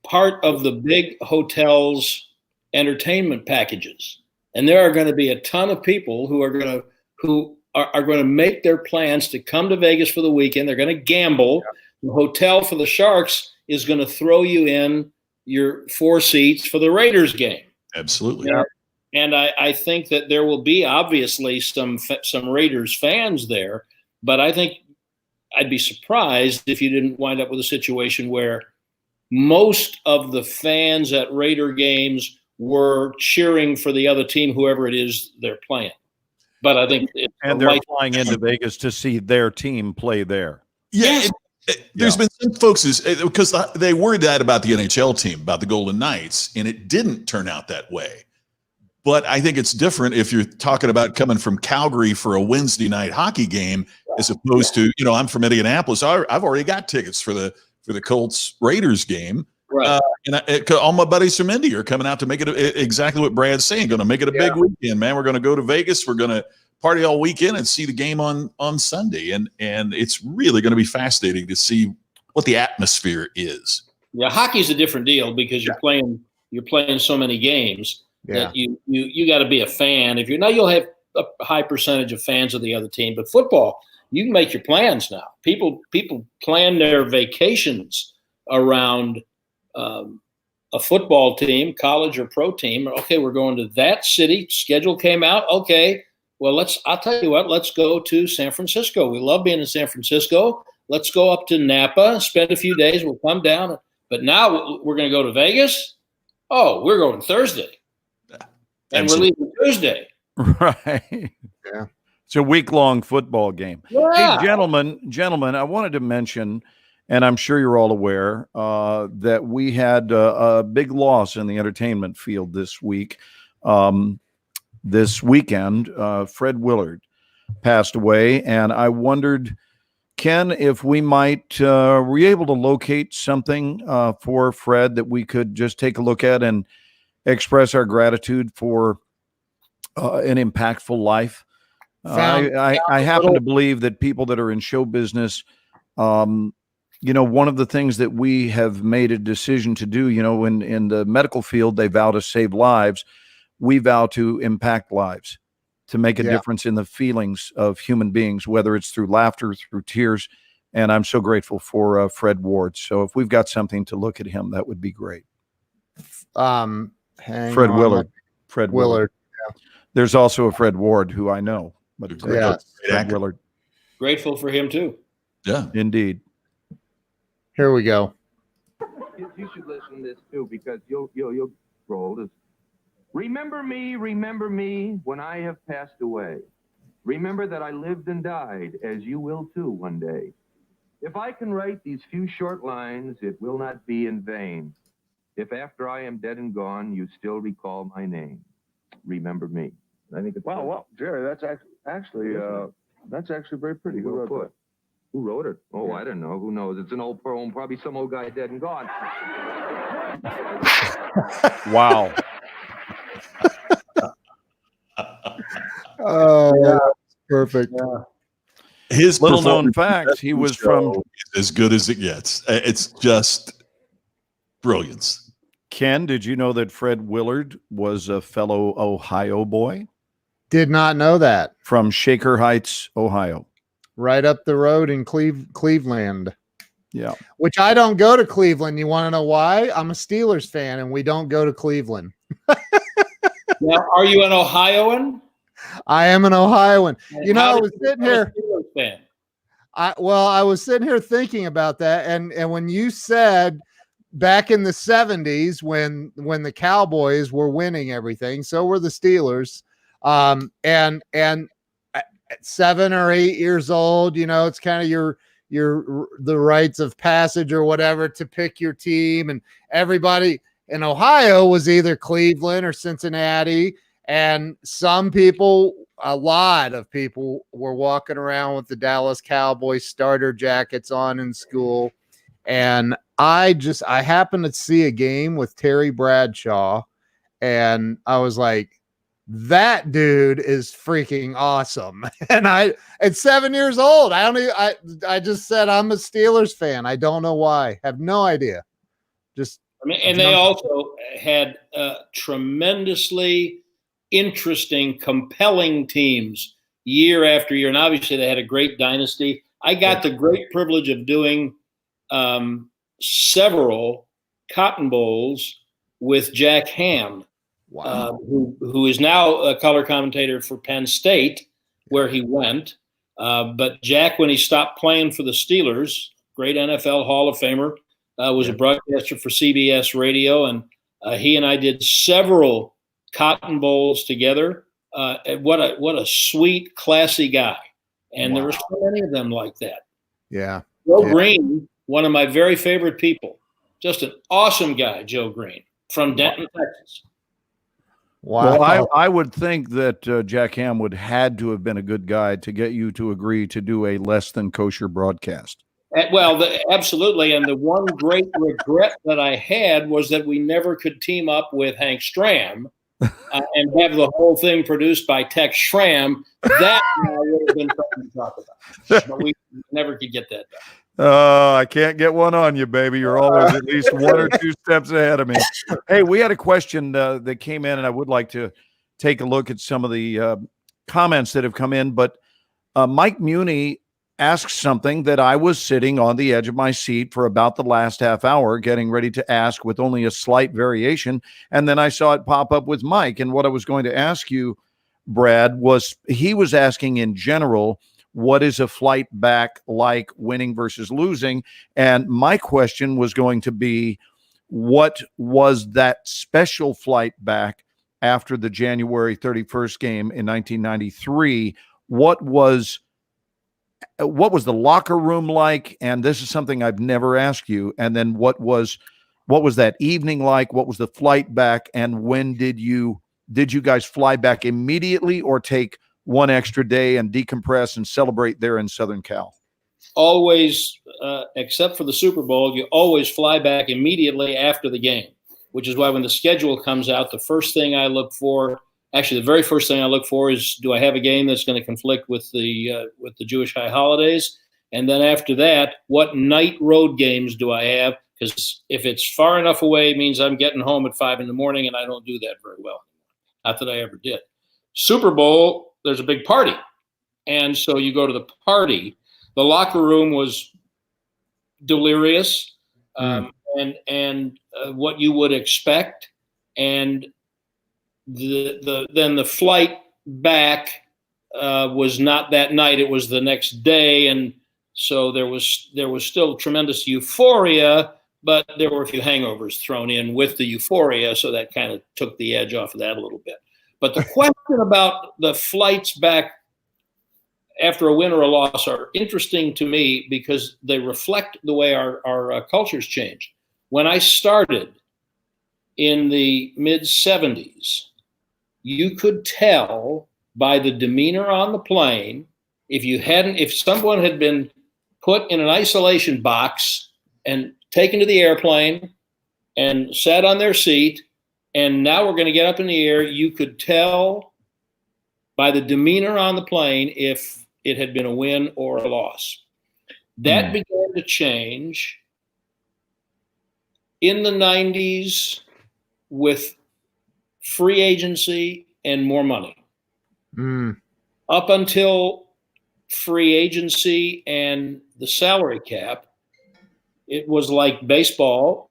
part of the big hotels' entertainment packages. And there are going to be a ton of people who are going to make their plans to come to Vegas for the weekend. They're going to gamble. Yeah. The hotel for the Sharks is going to throw you in your 4 seats for the Raiders game. Absolutely. Yeah. And I think that there will be obviously some Raiders fans there, but I think I'd be surprised if you didn't wind up with a situation where most of the fans at Raider games were cheering for the other team, whoever it is they're playing. But I think they're flying into Vegas to see their team play there. Yeah. There's been some folks because they worried that about the NHL team, about the Golden Knights, and it didn't turn out that way. But I think it's different if you're talking about coming from Calgary for a Wednesday night hockey game, as opposed to, I'm from Indianapolis. I've already got tickets for the Colts Raiders game. Right. And all my buddies from Indy are coming out to make it exactly what Brad's saying. Going to make it a big weekend, man. We're going to go to Vegas. We're going to party all weekend and see the game on Sunday. And it's really going to be fascinating to see what the atmosphere is. Yeah, hockey's a different deal because you're playing so many games. Yeah. That you got to be a fan. If you'll have a high percentage of fans of the other team. But football, you can make your plans now. People plan their vacations around a football team, college or pro team. Okay, we're going to that city. Schedule came out. Okay, well I'll tell you what. Let's go to San Francisco. We love being in San Francisco. Let's go up to Napa, spend a few days. We'll come down. But now we're going to go to Vegas. Oh, we're going Thursday. And we're leaving Tuesday. Right. Yeah. It's a week-long football game. Yeah. Hey, gentlemen, I wanted to mention, and I'm sure you're all aware, that we had a big loss in the entertainment field this week. This weekend, Fred Willard passed away, and I wondered, Ken, if we might were you able to locate something for Fred that we could just take a look at and express our gratitude for an impactful life. I happen to believe that people that are in show business, one of the things that we have made a decision to do, in the medical field, they vow to save lives. We vow to impact lives, to make a difference in the feelings of human beings, whether it's through laughter, through tears. And I'm so grateful for Fred Ward. So if we've got something to look at him, that would be great. Fred Willard. Yeah. There's also a Fred Ward who I know, but Fred Willard. Grateful for him too. Yeah, indeed. Here we go. You should listen to this too, because you'll grow old. Remember me when I have passed away. Remember that I lived and died, as you will too one day. If I can write these few short lines, it will not be in vain. If after I am dead and gone, you still recall my name, remember me. I think it's well, Jerry, that's actually very pretty. Who wrote it? Who wrote it? Oh, yeah. I don't know. Who knows? It's an old poem, probably some old guy dead and gone. Wow. Oh, yeah. Perfect. Yeah. His little known fact, he was from as good as it gets. It's just brilliance. Ken, did you know that Fred Willard was a fellow Ohio boy? Did not know that. From Shaker Heights, Ohio. Right up the road in Cleveland. Yeah. Which I don't go to Cleveland. You want to know why? I'm a Steelers fan, and we don't go to Cleveland. Now, are you an Ohioan? I am an Ohioan. And I was sitting here. Fan? I was sitting here thinking about that, and when you said back in the 70s when the Cowboys were winning everything, so were the Steelers. And 7 or 8 years old, it's kind of the rites of passage or whatever to pick your team. And everybody in Ohio was either Cleveland or Cincinnati. And a lot of people were walking around with the Dallas Cowboys starter jackets on in school. And I happened to see a game with Terry Bradshaw, and I was like, that dude is freaking awesome. And at 7 years old, I just said I'm a Steelers fan. I don't know why. Have no idea. And they also had tremendously interesting, compelling teams year after year. And obviously they had a great dynasty. I got the great privilege of doing several Cotton Bowls with Jack Ham, who is now a color commentator for Penn State, where he went. But Jack, when he stopped playing for the Steelers, great NFL Hall of Famer, was a broadcaster for CBS Radio, and he and I did several Cotton Bowls together. What a sweet, classy guy. And there were so many of them like that. Yeah. Joe Green, one of my very favorite people, just an awesome guy, Joe Green, from Denton, Texas. Wow. Well, I would think that Jack Ham had to have been a good guy to get you to agree to do a less than kosher broadcast. Well, absolutely. And the one great regret that I had was that we never could team up with Hank Stram and have the whole thing produced by Tex Schramm. That would have been something to talk about. But we never could get that done. I can't get one on you, baby. You're always at least 1 or 2 steps ahead of me. Hey, we had a question that came in, and I would like to take a look at some of the comments that have come in. But Mike Muni asked something that I was sitting on the edge of my seat for about the last half hour, getting ready to ask with only a slight variation. And then I saw it pop up with Mike. And what I was going to ask you, Brad, was he was asking in general, what is a flight back like, winning versus losing? And my question was going to be, what was that special flight back after the January 31st game in 1993? What was the locker room like? And this is something I've never asked you. And then what was that evening like? What was the flight back? And when did you guys fly back immediately or take one extra day and decompress and celebrate there in Southern Cal? Always, except for the Super Bowl, you always fly back immediately after the game, which is why when the schedule comes out, the very first thing I look for is, do I have a game that's going to conflict with the Jewish high holidays? And then after that, what night road games do I have? Because if it's far enough away, it means I'm getting home at 5 a.m, and I don't do that very well. Not that I ever did. Super Bowl, there's a big party. And so you go to the party. The locker room was delirious and what you would expect. And then the flight back was not that night. It was the next day. And so there was still tremendous euphoria, but there were a few hangovers thrown in with the euphoria. So that kind of took the edge off of that a little bit. But the question about the flights back after a win or a loss are interesting to me because they reflect the way our culture's changed. When I started in the mid-'70s, you could tell by the demeanor on the plane if someone had been put in an isolation box and taken to the airplane and sat on their seat, and now we're going to get up in the air, you could tell by the demeanor on the plane if it had been a win or a loss. That began to change in the 90s with free agency and more money. Up until free agency and the salary cap, it was like baseball.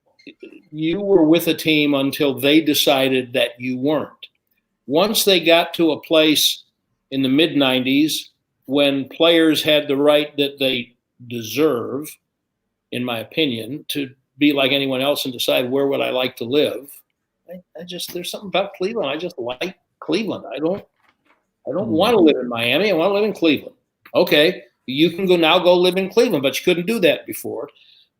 You were with a team until they decided that you weren't. Once they got to a place in the mid-90s when players had the right that they deserve, in my opinion, to be like anyone else and decide where would I like to live, there's something about Cleveland. I just like Cleveland. I don't want to live in Miami. I want to live in Cleveland. Okay, you can go live in Cleveland, but you couldn't do that before.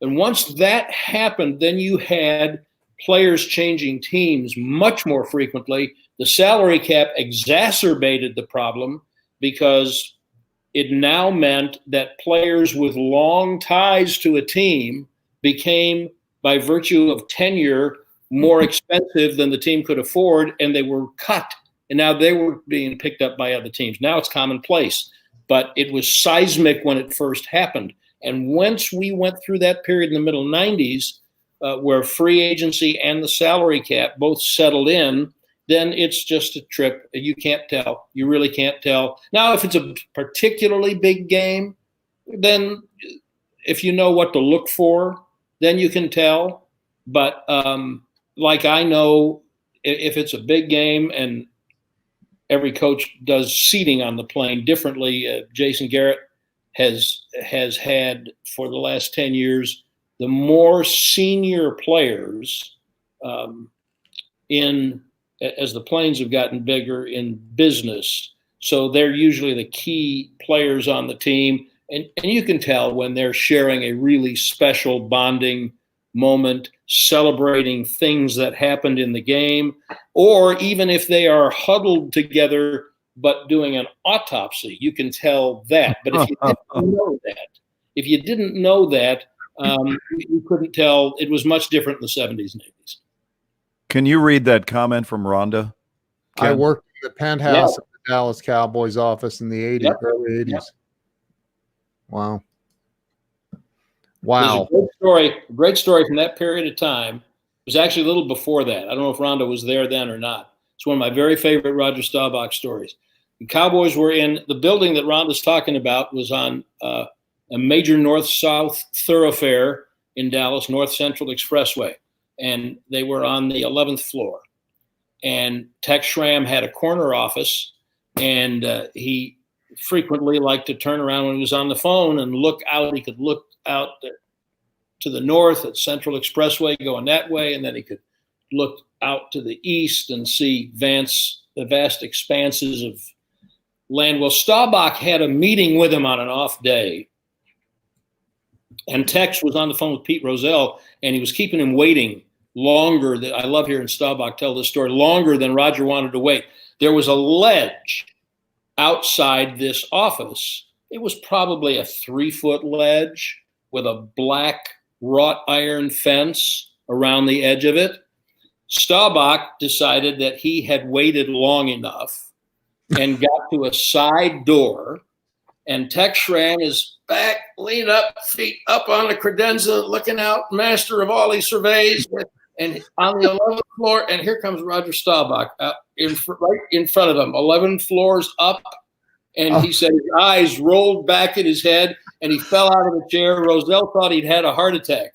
And once that happened, then you had players changing teams much more frequently. The salary cap exacerbated the problem because it now meant that players with long ties to a team became, by virtue of tenure, more expensive than the team could afford, and they were cut. And now they were being picked up by other teams. Now it's commonplace, but it was seismic when it first happened. And once we went through that period in the middle 90s, where free agency and the salary cap both settled in, then it's just a trip. You can't tell. You really can't tell. Now, if it's a particularly big game, then if you know what to look for, then you can tell. But like I know, if it's a big game and every coach does seating on the plane differently, Jason Garrett has had for the last 10 years, the more senior players as the planes have gotten bigger in business. So they're usually the key players on the team. And you can tell when they're sharing a really special bonding moment, celebrating things that happened in the game, or even if they are huddled together but doing an autopsy, you can tell that. But if you didn't know that, you couldn't tell. It was much different in the 70s and 80s. Can you read that comment from Rhonda? Ken? I worked in the penthouse of the Dallas Cowboys office in the 80s, early 80s. Yep. Wow. There's a great story from that period of time. It was actually a little before that. I don't know if Rhonda was there then or not. It's one of my very favorite Roger Staubach stories. The Cowboys were in the building that Rhonda's talking about, was on a major north-south thoroughfare in Dallas, North Central Expressway. And they were on the 11th floor. And Tex Schramm had a corner office, and he frequently liked to turn around when he was on the phone and look out. He could look out to the north at Central Expressway going that way, and then he could look out to the east and see the vast expanses of land. Well, Staubach had a meeting with him on an off day, and Tex was on the phone with Pete Rozelle, and he was keeping him waiting longer. I love hearing Staubach tell this story, longer than Roger wanted to wait. There was a ledge outside this office. It was probably a 3-foot ledge with a black wrought iron fence around the edge of it. Staubach decided that he had waited long enough and got to a side door, and Tex Schramm is back, leaned up, feet up on the credenza, looking out, master of all he surveys, and on the 11th floor, and here comes Roger Staubach right in front of him, 11 floors up, and he said his eyes rolled back in his head, and he fell out of the chair. Rozelle thought he'd had a heart attack.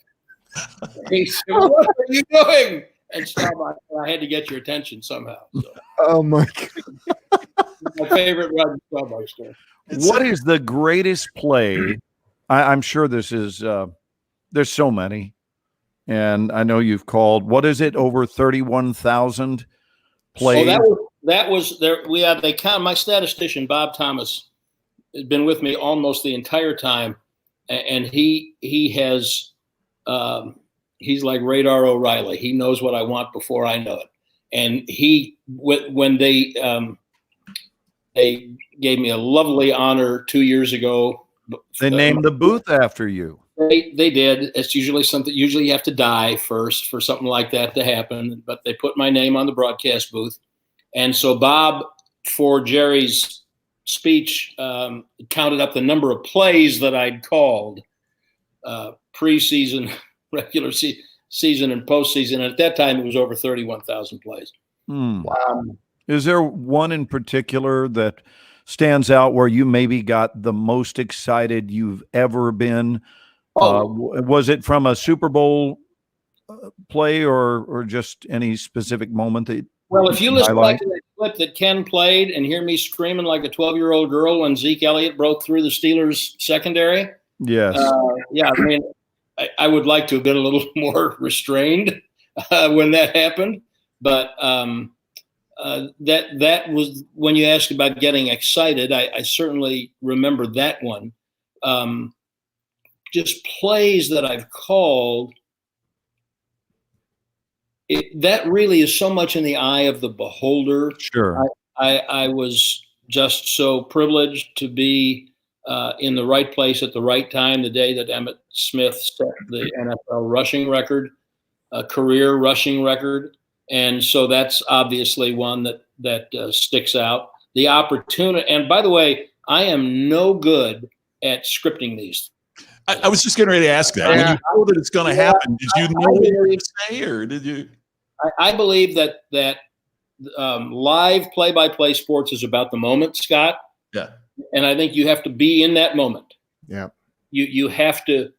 He said, "What are you doing?" And Staubach, I had to get your attention somehow. So. Oh, my God. My favorite Roger Staubach story. What is the greatest play? I'm sure this is, there's so many. And I know you've called, what is it, over 31,000 plays? Oh, that was there. They count. My statistician, Bob Thomas, has been with me almost the entire time. And he has, he's like Radar O'Reilly. He knows what I want before I know it. And when they gave me a lovely honor 2 years ago. They named the booth after you. They did. It's usually something. Usually you have to die first for something like that to happen. But they put my name on the broadcast booth, and so Bob, for Jerry's speech, counted up the number of plays that I'd called, preseason, regular season, and postseason. And at that time, it was over 31,000 plays. Is there one in particular that stands out where you maybe got the most excited you've ever been? Was it from a Super Bowl play or just any specific moment that? Well, if you listen back to that clip that Ken played and hear me screaming like a 12-year-old girl when Zeke Elliott broke through the Steelers secondary. Yes. Yeah, I mean, I would like to have been a little more restrained when that happened, but that was when you asked about getting excited. I certainly remember that one. Just plays that I've called. That really is so much in the eye of the beholder. Sure. I was just so privileged to be in the right place at the right time the day that Emmitt Smith set the NFL rushing record, career rushing record. And so that's obviously one that sticks out. The opportunity, and by the way, I am no good at scripting these. I was just getting ready to ask that. When you know that it's going to happen, did you know what you were going to say, or did you? I believe that live play-by-play sports is about the moment, Scott. Yeah. And I think you have to be in that moment. Yeah. You have to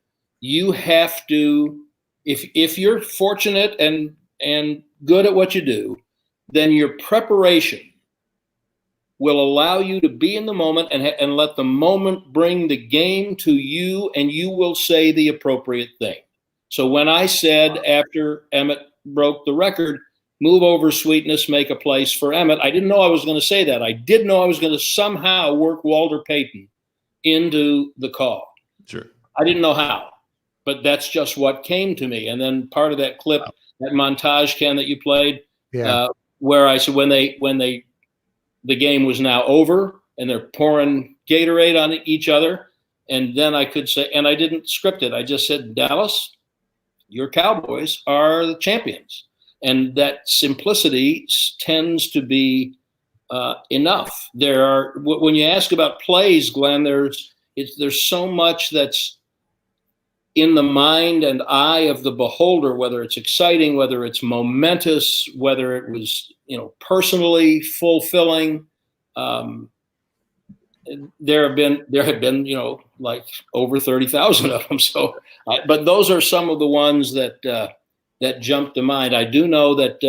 if you're fortunate and good at what you do, then your preparation will allow you to be in the moment and let the moment bring the game to you, and you will say the appropriate thing. So when I said after Emmitt broke the record, move over sweetness, make a place for Emmitt, I didn't know I was going to say that. I did know I was going to somehow work Walter Payton into the call. Sure. I didn't know how, but that's just what came to me. And then part of that clip, that montage, Ken, that you played, where I said when the game was now over and they're pouring Gatorade on each other, and then I could say, and I didn't script it. I just said, Dallas, your Cowboys are the champions. And that simplicity tends to be enough. When you ask about plays, Glenn, there's so much that's in the mind and eye of the beholder, whether it's exciting, whether it's momentous, whether it was, personally fulfilling. There have been, like over 30,000 of them. So, but those are some of the ones that jump to mind. I do know that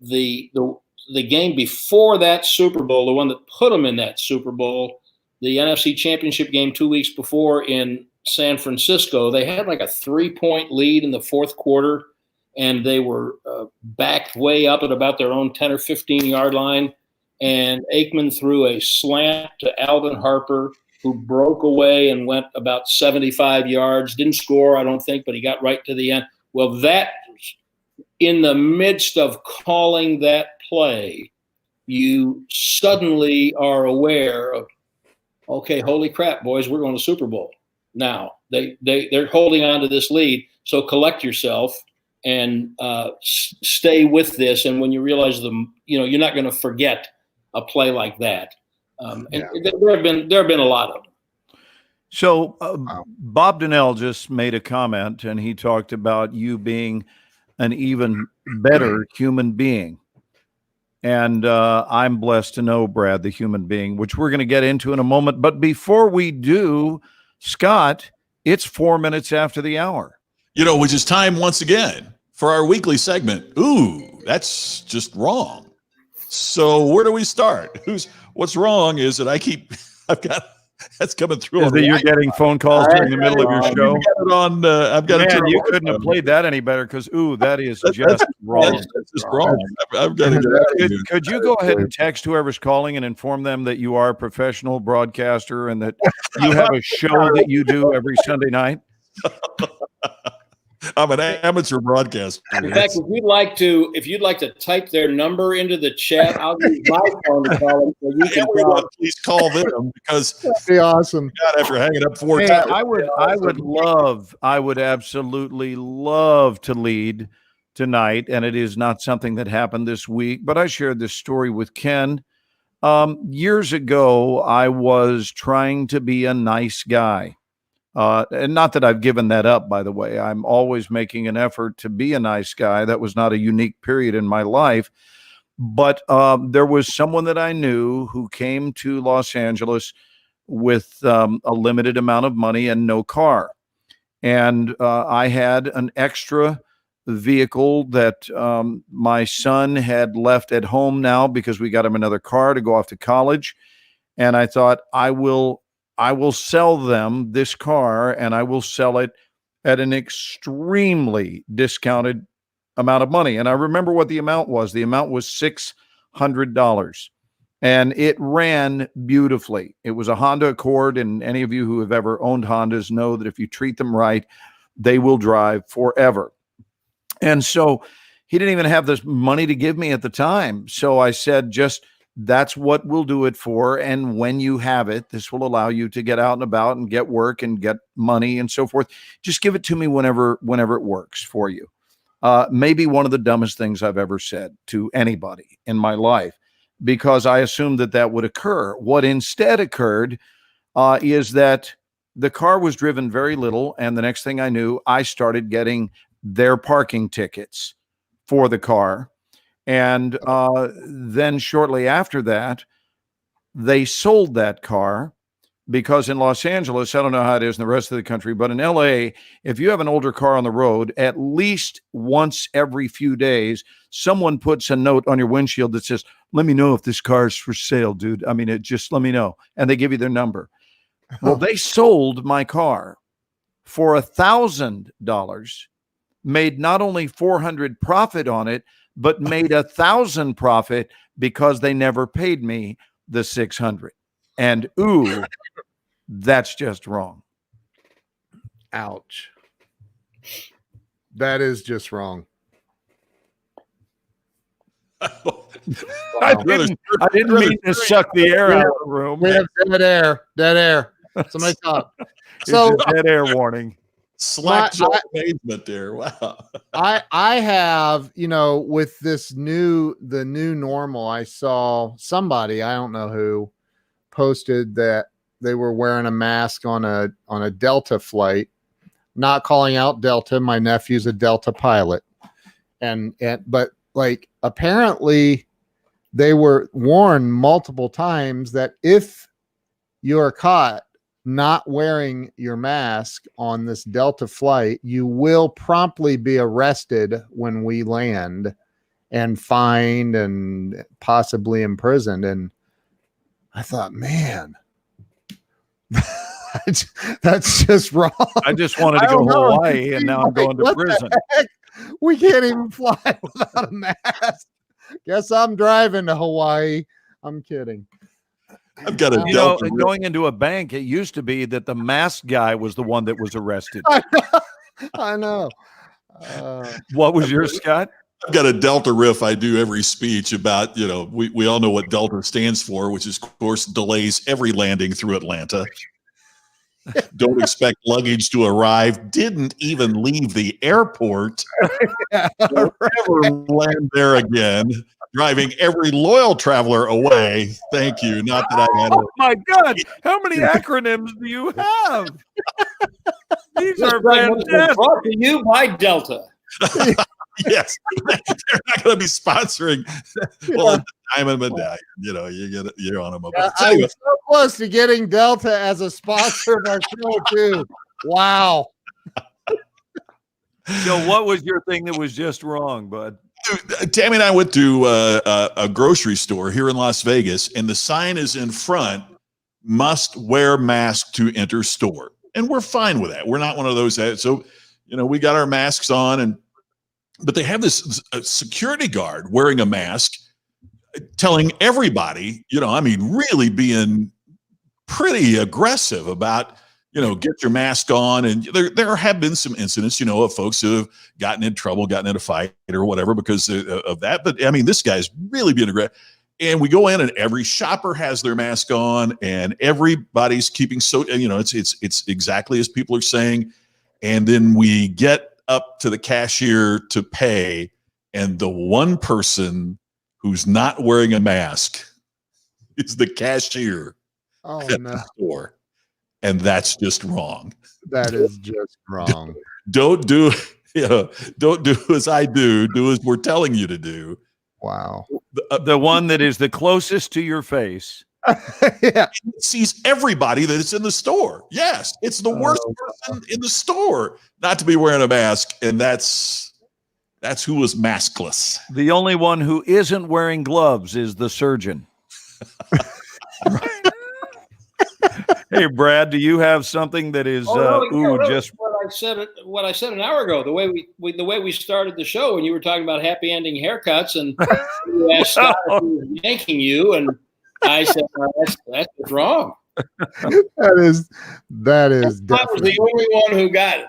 the game before that Super Bowl, the one that put them in that Super Bowl, the NFC Championship game 2 weeks before in San Francisco, they had like a 3-point lead in the fourth quarter, and they were backed way up at about their own 10 or 15-yard line. And Aikman threw a slant to Alvin Harper, who broke away and went about 75 yards. Didn't score, I don't think, but he got right to the end. Well, that, in the midst of calling that play, you suddenly are aware of, okay, holy crap, boys, we're going to Super Bowl now. They're holding on to this lead, so collect yourself and stay with this. And when you realize you're not going to forget a play like that. And there have been a lot of them. So Bob Donnell just made a comment, and he talked about you being an even better human being. And I'm blessed to know Brad, the human being, which we're going to get into in a moment. But before we do, Scott, it's 4 minutes after the hour. Which is time once again for our weekly segment. Ooh, that's just wrong. So where do we start? What's wrong is that that's coming through. Is that you're getting phone calls during the middle of your show? I've got Man, you couldn't have played that any better, because that is just wrong. That's just wrong. I've got to could you go ahead and text whoever's calling and inform them that you are a professional broadcaster and that you have a show that you do every Sunday night? I'm an amateur broadcaster. In fact, if you'd like to type their number into the chat, I'll use my phone to call them. So you can please call them, because that'd be awesome. God, after hanging up 4 times, I would absolutely love to lead tonight, and it is not something that happened this week. But I shared this story with Ken. Years ago, I was trying to be a nice guy. And not that I've given that up, by the way. I'm always making an effort to be a nice guy. That was not a unique period in my life. But there was someone that I knew who came to Los Angeles with a limited amount of money and no car. And I had an extra vehicle that my son had left at home now because we got him another car to go off to college. And I thought, I will sell them this car, and I will sell it at an extremely discounted amount of money. And I remember what the amount was. The amount was $100. And it ran beautifully. It was a Honda Accord, and any of you who have ever owned Hondas know that if you treat them right, they will drive forever. And so he didn't even have this money to give me at the time. So I said, that's what we'll do it for. And when you have it, this will allow you to get out and about and get work and get money and so forth. Just give it to me whenever it works for you. Maybe one of the dumbest things I've ever said to anybody in my life, because I assumed that would occur. What instead occurred is that the car was driven very little. And the next thing I knew, I started getting their parking tickets for the car. And then shortly after that, they sold that car, because in Los Angeles, I don't know how it is in the rest of the country, but in LA, if you have an older car on the road, at least once every few days, someone puts a note on your windshield that says, let me know if this car is for sale, dude. I mean, just let me know. And they give you their number. Well, they sold my car for $1,000, made not only $400 profit on it, but made $1,000 profit because they never paid me the $600. And ooh, that's just wrong. Ouch. That is just wrong. I didn't mean to suck the air out of the room. We have dead air. Somebody talk. So dead air warning. Slack amazement there. Wow. I have, with the new normal, I saw somebody, I don't know who, posted that they were wearing a mask on a Delta flight. Not calling out Delta. My nephew's a Delta pilot. But like, apparently they were warned multiple times that if you're caught not wearing your mask on this Delta flight, you will promptly be arrested when we land and fined and possibly imprisoned. And I thought, man, that's just wrong. I just wanted to go to Hawaii, and now I'm going to prison. We can't even fly without a mask. Guess I'm driving to Hawaii. I'm kidding. I've got a going into a bank. It used to be that the mask guy was the one that was arrested. I know. What was yours, Scott? I've got a Delta riff I do every speech about, we all know what Delta stands for, which is, of course, delays every landing through Atlanta. Don't expect luggage to arrive. Didn't even leave the airport. Don't ever land there again. Driving every loyal traveler away. Thank you. Not that I had. Oh my God! How many acronyms do you have? These are fantastic. Brought to you by Delta. Yes, they're not going to be sponsoring. Well, at the Diamond Medallion, you're on them. I'm so close to getting Delta as a sponsor of our show too. Wow. So, what was your thing that was just wrong, bud? Tammy and I went to a grocery store here in Las Vegas, and the sign is in front: must wear mask to enter store. And we're fine with that. We're not one of those. So, we got our masks on, but they have this security guard wearing a mask, telling everybody, really being pretty aggressive about, get your mask on. And there have been some incidents, of folks who have gotten in trouble, gotten in a fight or whatever because of that. But I mean, this guy's really being aggressive. And we go in, and every shopper has their mask on, and everybody's keeping it's exactly as people are saying. And then we get up to the cashier to pay, and the one person who's not wearing a mask is the cashier at the store. And that's just wrong. That is just wrong. Don't do as I do. Do as we're telling you to do. Wow. The one that is the closest to your face. Yeah. It sees everybody that is in the store. Yes. It's the worst person in the store not to be wearing a mask. And that's who was maskless. The only one who isn't wearing gloves is the surgeon. Hey, Brad, do you have something that is just? What I what I said an hour ago. The way we started the show, when you were talking about happy ending haircuts, and you asked Scott if he was yanking you, and I said that's wrong. That is Scott was the only one who got it.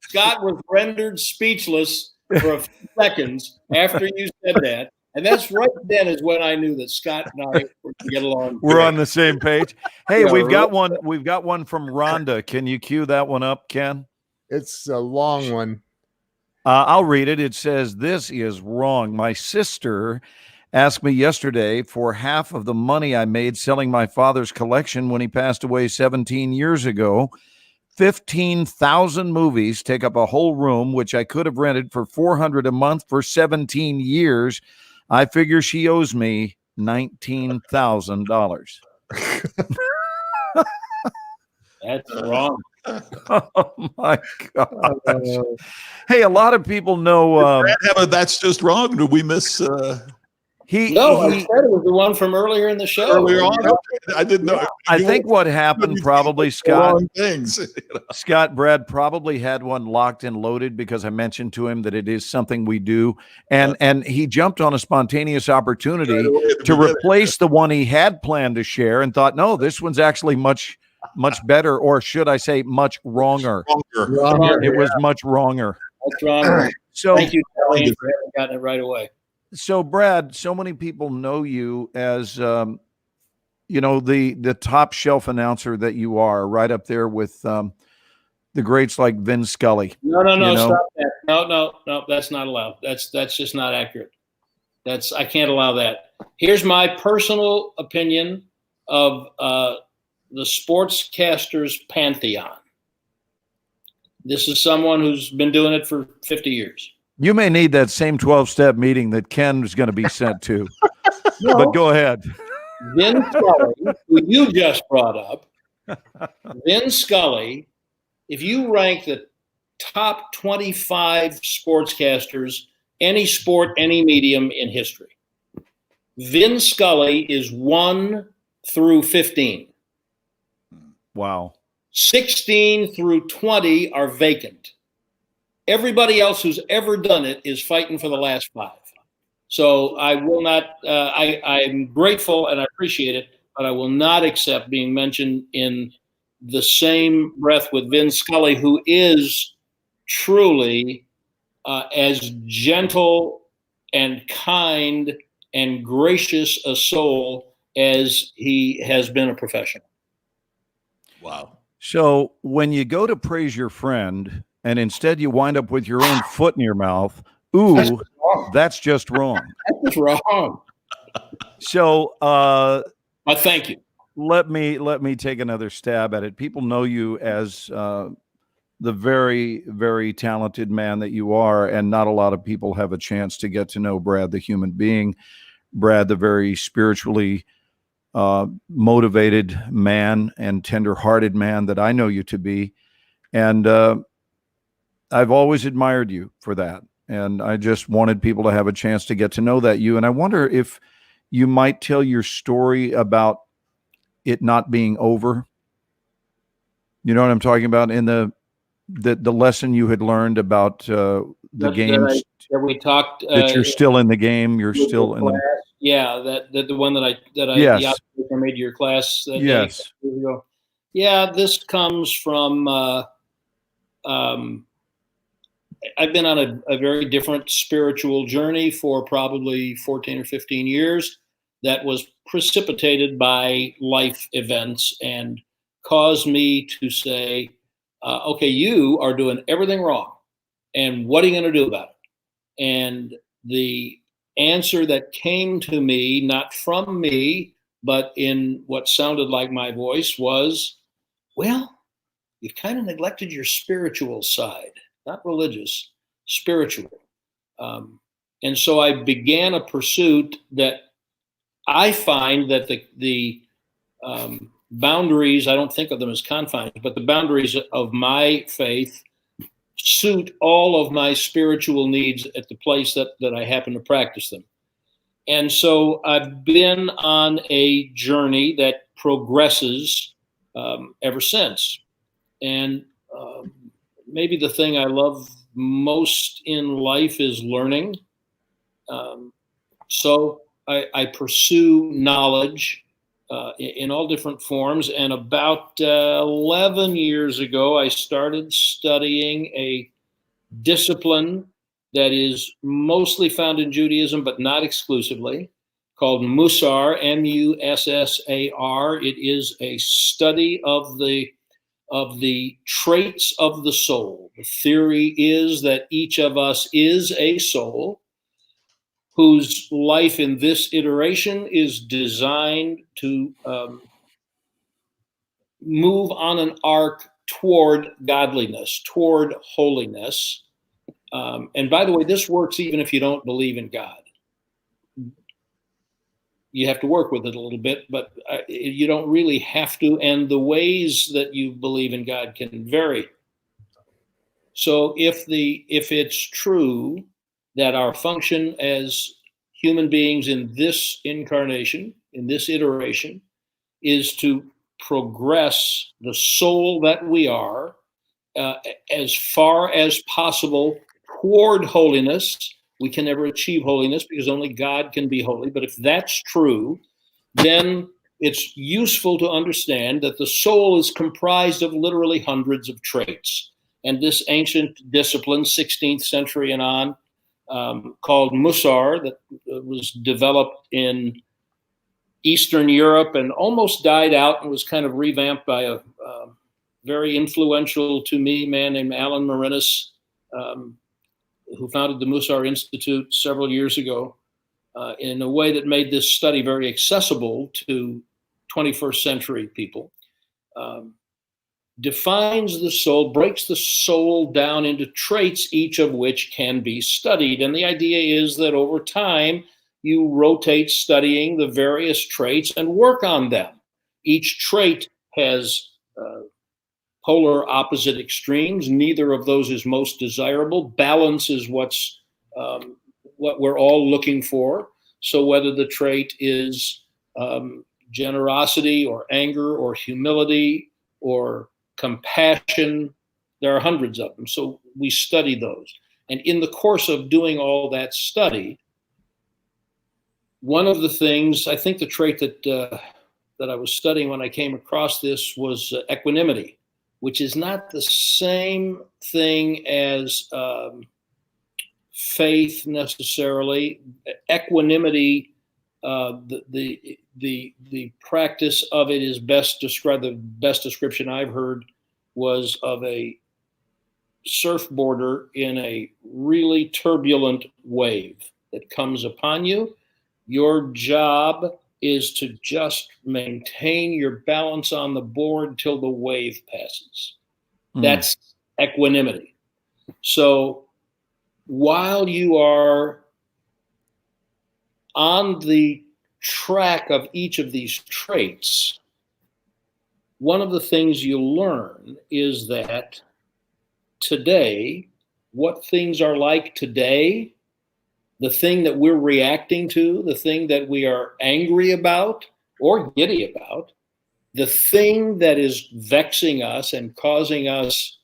Scott was rendered speechless for a few seconds after you said that. And that's right then is when I knew that Scott and I were to get along. We're on the same page. Hey, we've got one from Rhonda. Can you cue that one up, Ken? It's a long one. I'll read it. It says, "This is wrong. My sister asked me yesterday for half of the money I made selling my father's collection when he passed away 17 years ago. 15,000 movies take up a whole room, which I could have rented for $400 a month for 17 years. I figure she owes me $19,000. That's wrong. Oh my gosh. Hey, a lot of people know that's just wrong. Did we miss I said it was the one from earlier in the show. Earlier on, I didn't know. I think what happened probably, Scott, things. Scott, Brad probably had one locked and loaded because I mentioned to him that it is something we do, and he jumped on a spontaneous opportunity to replace the one he had planned to share, and thought, no, this one's actually much better, or should I say, much wronger. It was much wronger. That's wrong. So thank you, Colleen, for having gotten it right away. So, Brad, so many people know you as, the top shelf announcer that you are, right up there with the greats like Vin Scully. No, stop that. No, that's not allowed. That's just not accurate. I can't allow that. Here's my personal opinion of the sportscaster's pantheon. This is someone who's been doing it for 50 years. You may need that same 12-step meeting that Ken is going to be sent to. No. But go ahead. Vin Scully, who you just brought up, Vin Scully, if you rank the top 25 sportscasters, any sport, any medium in history, Vin Scully is 1 through 15. Wow. 16 through 20 are vacant. Everybody else who's ever done it is fighting for the last 5. So I will not, I'm grateful and I appreciate it, but I will not accept being mentioned in the same breath with Vin Scully, who is truly as gentle and kind and gracious a soul as he has been a professional. Wow. So when you go to praise your friend, and instead you wind up with your own foot in your mouth, that's just wrong. That's wrong. So thank you. Let me take another stab at it. People know you as the very, very talented man that you are, and not a lot of people have a chance to get to know Brad, the human being, Brad, the very spiritually motivated man and tender-hearted man that I know you to be. And I've always admired you for that. And I just wanted people to have a chance to get to know that you. And I wonder if you might tell your story about it not being over. You know what I'm talking about? In the lesson you had learned about the games that we talked that you're still in the game. You're still in the yeah. The one that I yes. the observation I made to your class. Yes. Yeah. This comes from. I've been on a very different spiritual journey for probably 14 or 15 years that was precipitated by life events and caused me to say, okay, you are doing everything wrong. And what are you going to do about it? And the answer that came to me, not from me, but in what sounded like my voice was, well, you've kind of neglected your spiritual side. Not religious, spiritual. And so I began a pursuit that I find that the boundaries, I don't think of them as confines, but the boundaries of my faith suit all of my spiritual needs at the place that I happen to practice them. And so I've been on a journey that progresses ever since. And maybe the thing I love most in life is learning. So I pursue knowledge in all different forms. And about 11 years ago, I started studying a discipline that is mostly found in Judaism, but not exclusively, called Mussar, Mussar. It is a study of the traits of the soul. The theory is that each of us is a soul whose life in this iteration is designed to move on an arc toward godliness, toward holiness. And by the way, this works even if you don't believe in God. You have to work with it a little bit, but you don't really have to. And the ways that you believe in God can vary. So if it's true that our function as human beings in this incarnation, in this iteration, is to progress the soul that we are as far as possible toward holiness. We can never achieve holiness because only God can be holy. But if that's true, then it's useful to understand that the soul is comprised of literally hundreds of traits. And this ancient discipline, 16th century and on, called Mussar, that was developed in Eastern Europe and almost died out and was kind of revamped by a very influential to me man named Alan Marinus, who founded the Mussar Institute several years ago, in a way that made this study very accessible to 21st century people. Defines the soul, breaks the soul down into traits, each of which can be studied. And the idea is that over time, you rotate studying the various traits and work on them. Each trait has polar opposite extremes. Neither of those is most desirable. Balance is what we're all looking for. So whether the trait is generosity or anger or humility or compassion, there are hundreds of them. So we study those. And in the course of doing all that study, one of the things, I think the trait that I was studying when I came across this was equanimity, which is not the same thing as faith necessarily. Equanimity, the practice of it is best described. The best description I've heard was of a surfboarder in a really turbulent wave that comes upon you. Your job is to just maintain your balance on the board till the wave passes. That's equanimity. So while you are on the track of each of these traits, one of the things you learn is that today, what things are like today, the thing that we're reacting to, the thing that we are angry about or giddy about, the thing that is vexing us and causing us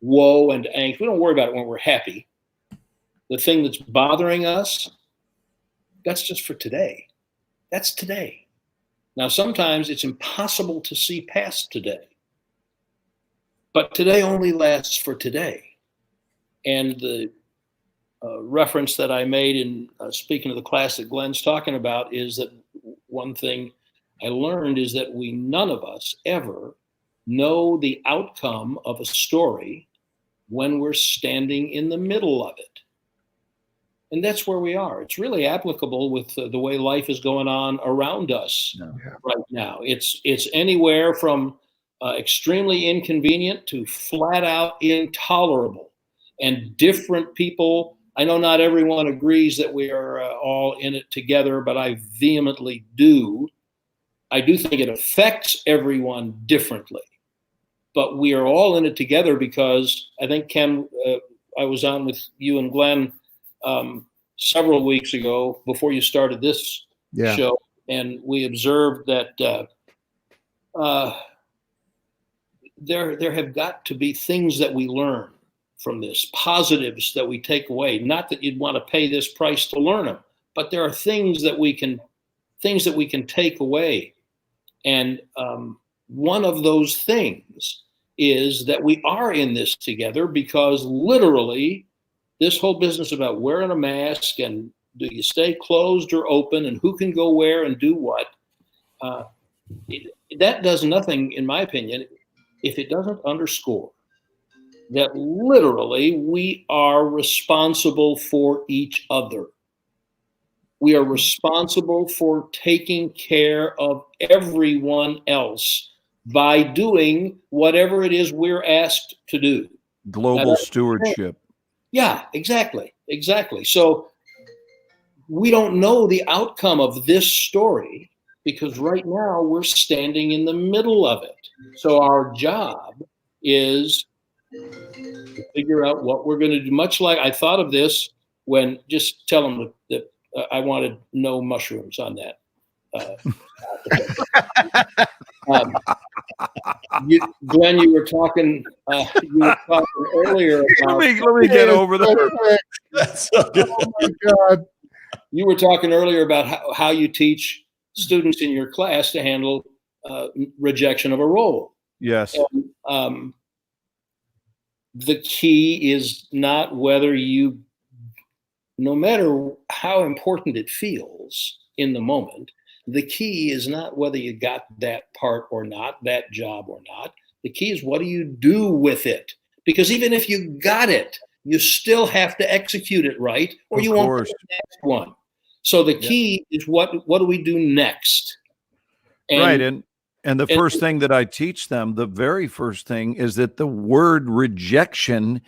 woe and angst. We don't worry about it when we're happy. The thing that's bothering us, that's just for today. That's today. Now, sometimes it's impossible to see past today. But today only lasts for today. And the reference that I made in speaking to the class that Glenn's talking about is that one thing I learned is that none of us ever know the outcome of a story when we're standing in the middle of it. And that's where we are. It's really applicable with the way life is going on around us right now. It's anywhere from extremely inconvenient to flat out intolerable. And different people, I know not everyone agrees that we are all in it together, but I vehemently do. I do think it affects everyone differently. But we are all in it together because I think, Ken, I was on with you and Glenn several weeks ago before you started this show, and we observed that there have got to be things that we learn from this, positives that we take away. Not that you'd want to pay this price to learn them, but there are things that we can take away. And one of those things is that we are in this together, because literally this whole business about wearing a mask and do you stay closed or open and who can go where and do what, that does nothing, in my opinion, if it doesn't underscore that literally we are responsible for each other. We are responsible for taking care of everyone else by doing whatever it is we're asked to do. Global stewardship. Yeah, exactly. So we don't know the outcome of this story, because right now we're standing in the middle of it. So our job is to figure out what we're going to do. Much like I thought of this when, just tell them that I wanted no mushrooms on that. Glenn, you were talking earlier about, let me get over that. That's so good. Oh my God. You were talking earlier about how you teach students in your class to handle rejection of a role. Yes. And, the key is not whether you, no matter how important it feels in the moment, the key is not whether you got that part or not, that job or not. The key is, what do you do with it? Because even if you got it, you still have to execute it right, or you won't get the next one. So the key is what do we do next? And the first thing that I teach them, the very first thing, is that the word rejection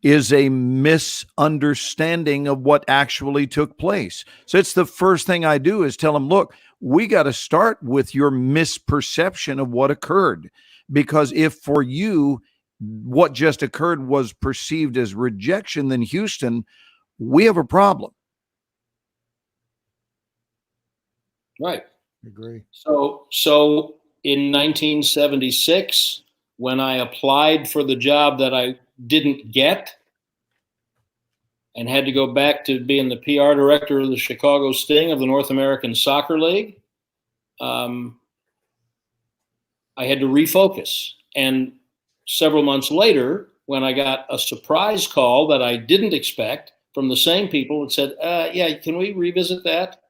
is a misunderstanding of what actually took place. So it's the first thing I do is tell them, look, we got to start with your misperception of what occurred. Because if for you, what just occurred was perceived as rejection, then Houston, we have a problem. Right. Agree. So in 1976, when I applied for the job that I didn't get and had to go back to being the PR director of the Chicago Sting of the North American Soccer League, I had to refocus. And several months later, when I got a surprise call that I didn't expect from the same people that said, yeah, can we revisit that?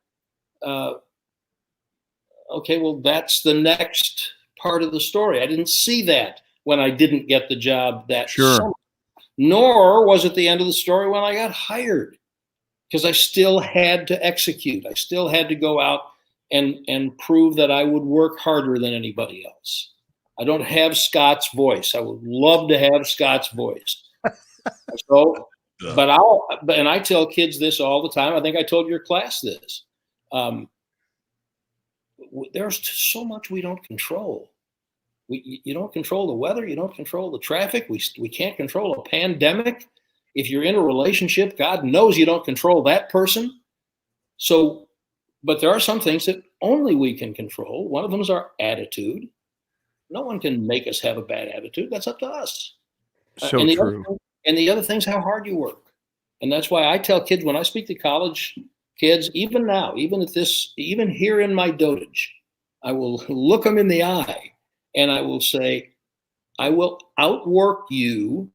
Okay, well, that's the next part of the story. I didn't see that when I didn't get the job that summer. Nor was it the end of the story when I got hired, because I still had to execute. I still had to go out and prove that I would work harder than anybody else. I don't have Scott's voice. I would love to have Scott's voice. So, but I tell kids this all the time. I think I told your class this. There's so much we don't control. You don't control the weather. You don't control the traffic. We can't control a pandemic. If you're in a relationship, God knows you don't control that person. So, but there are some things that only we can control. One of them is our attitude. No one can make us have a bad attitude. That's up to us. So true. And the other thing's how hard you work. And that's why I tell kids when I speak to college kids, even now, even here in my dotage, I will look them in the eye and I will say, I will outwork you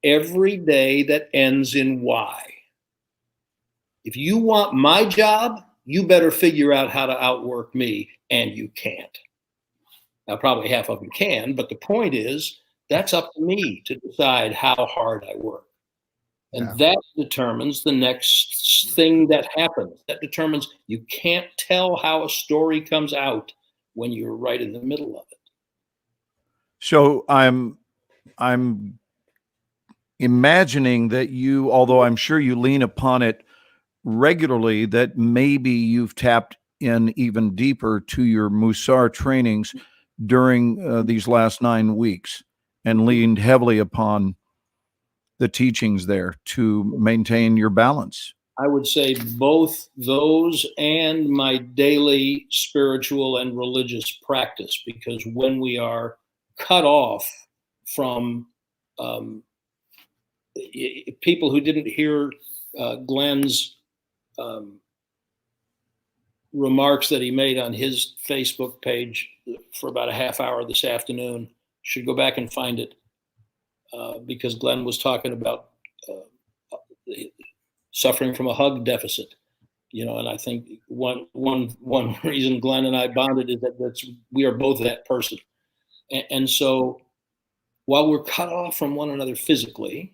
every day that ends in Y. If you want my job, you better figure out how to outwork me, and you can't. Now, probably half of them can, but the point is, that's up to me to decide how hard I work. And that determines the next thing that happens. That determines, you can't tell how a story comes out when you're right in the middle of it. So I'm imagining that you, although I'm sure you lean upon it regularly, that maybe you've tapped in even deeper to your Musar trainings during these last 9 weeks and leaned heavily upon the teachings there to maintain your balance. I would say both those and my daily spiritual and religious practice, because when we are cut off from people who didn't hear Glenn's remarks that he made on his Facebook page for about a half hour this afternoon should go back and find it, because Glenn was talking about suffering from a hug deficit, and I think one reason Glenn and I bonded is that we are both that person. And so while we're cut off from one another physically,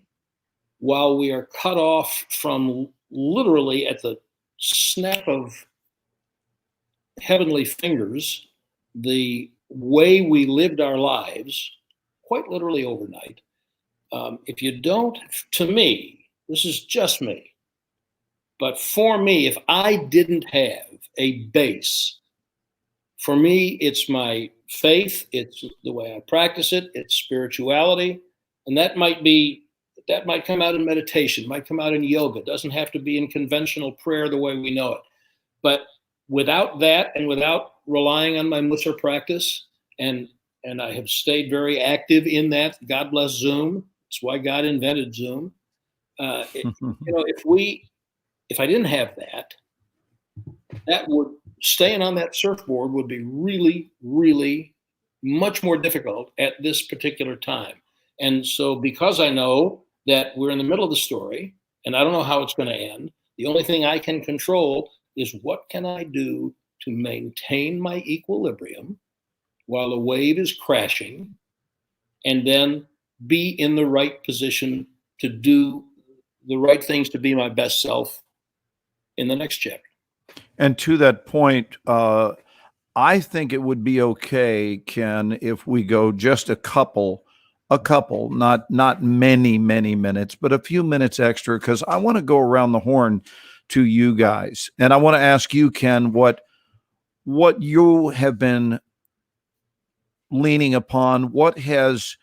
while we are cut off from literally at the snap of heavenly fingers, the way we lived our lives, quite literally overnight, if you don't, to me, this is just me, but for me, if I didn't have a base, for me, it's my faith, it's the way I practice it, it's spirituality, and that might come out in meditation, might come out in yoga. It doesn't have to be in conventional prayer the way we know it. But without that, and without relying on my Musar practice, and I have stayed very active in that. God bless Zoom. It's why God invented Zoom. If I didn't have that, that would staying on that surfboard would be really, really much more difficult at this particular time. And so, because I know that we're in the middle of the story, and I don't know how it's going to end, the only thing I can control is what can I do to maintain my equilibrium while the wave is crashing, and then be in the right position to do the right things to be my best self in the next chapter. And to that point, I think it would be okay, Ken, if we go just a couple, not many minutes, but a few minutes extra, because I want to go around the horn to you guys. And I want to ask you, Ken, what you have been leaning upon, what has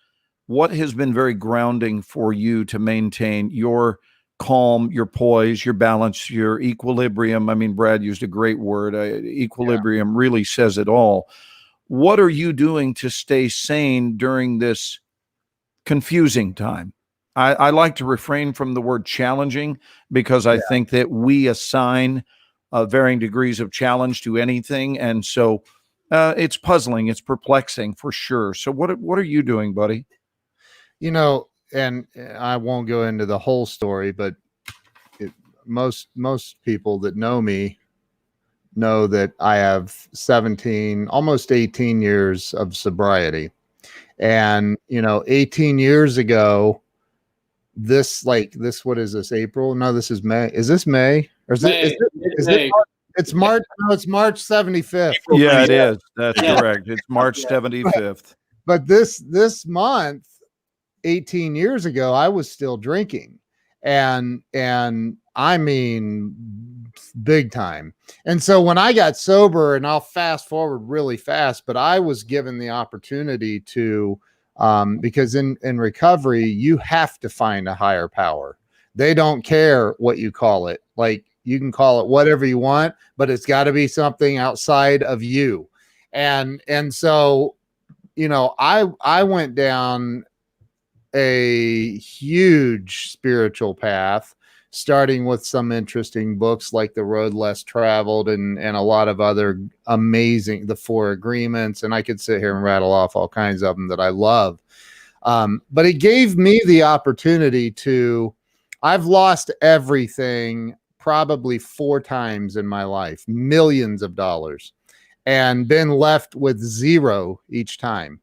been very grounding for you to maintain your calm, your poise, your balance, your equilibrium. I mean, Brad used a great word. Equilibrium really says it all. What are you doing to stay sane during this confusing time? I like to refrain from the word challenging, because I think that we assign varying degrees of challenge to anything. And so it's puzzling, it's perplexing for sure. So what are you doing, buddy? And I won't go into the whole story, but most people that know me know that I have 17, almost 18 years of sobriety. And, 18 years ago, what is this, April? No, this is May. Is this May? Or is May. it it's March? No, it's March 75th. Yeah, it is. That's correct. It's March 75th. But this month, 18 years ago, I was still drinking, and I mean big time. And so when I got sober, and I'll fast forward really fast, but I was given the opportunity to because in recovery, you have to find a higher power. They don't care what you call it. Like, you can call it whatever you want, but it's got to be something outside of you. And so, I went down a huge spiritual path, starting with some interesting books like The Road Less Traveled and a lot of other amazing, The Four Agreements. And I could sit here and rattle off all kinds of them that I love. But it gave me the opportunity I've lost everything probably 4 times in my life, millions of dollars, and been left with zero each time.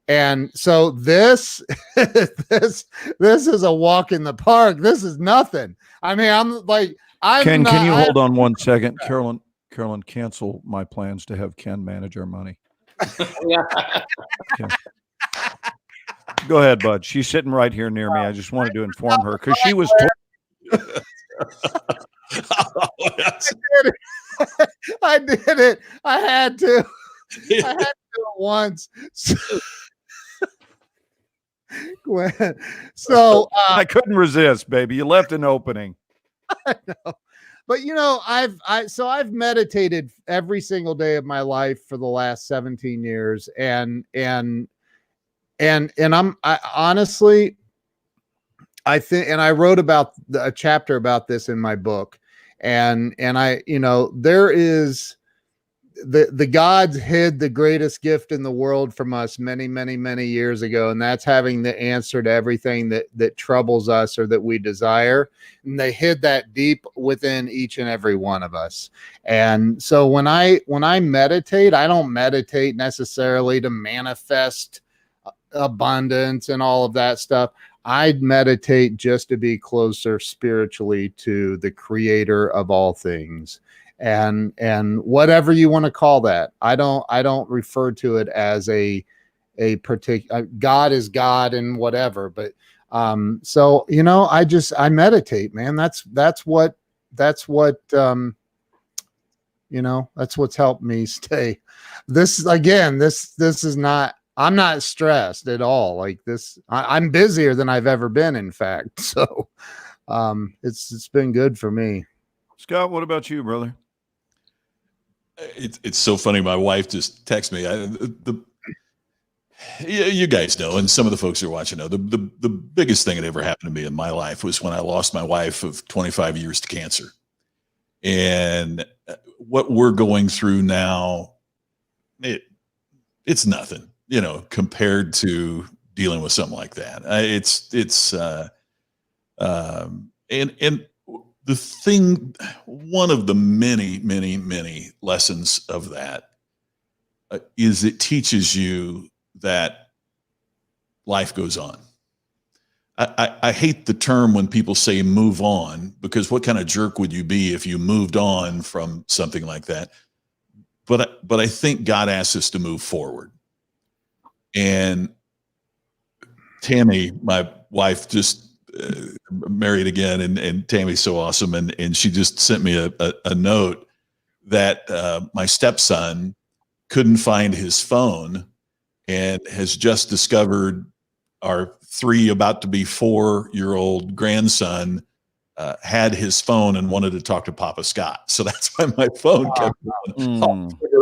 And so this is a walk in the park. This is nothing. I mean, Ken, can you hold on one second? Carolyn, cancel my plans to have Ken manage our money. Okay. Go ahead, bud. She's sitting right here near me. I just wanted to inform her, because she was I did it. I had to. I had to do it once. So I couldn't resist, baby. You left an opening. I know. But I've meditated every single day of my life for the last 17 years, and I honestly, I think, and I wrote about a chapter about this in my book, and I, there is the gods hid the greatest gift in the world from us many, many, many years ago, and that's having the answer to everything that troubles us or that we desire. And they hid that deep within each and every one of us. And so when I meditate, I don't meditate necessarily to manifest abundance and all of that stuff. I meditate just to be closer spiritually to the creator of all things. And whatever you want to call that, I don't refer to it as a particular God is God and whatever, but so I meditate, man. That's what that's what's helped me stay. This is not, I'm not stressed at all. Like this, I'm busier than I've ever been, in fact. So it's been good for me. Scott, what about you, brother? It's so funny. My wife just texted me. You guys know, and some of the folks who are watching know, the biggest thing that ever happened to me in my life was when I lost my wife of 25 years to cancer. And what we're going through now, it's nothing, compared to dealing with something like that. And the thing, one of the many, many, many lessons of that is it teaches you that life goes on. I hate the term when people say move on, because what kind of jerk would you be if you moved on from something like that? But I think God asks us to move forward. And Tammy, my wife, just married again, and Tammy's so awesome, and she just sent me a note that my stepson couldn't find his phone and has just discovered our 3 about to be 4-year-old grandson had his phone and wanted to talk to Papa Scott. So that's why my phone kept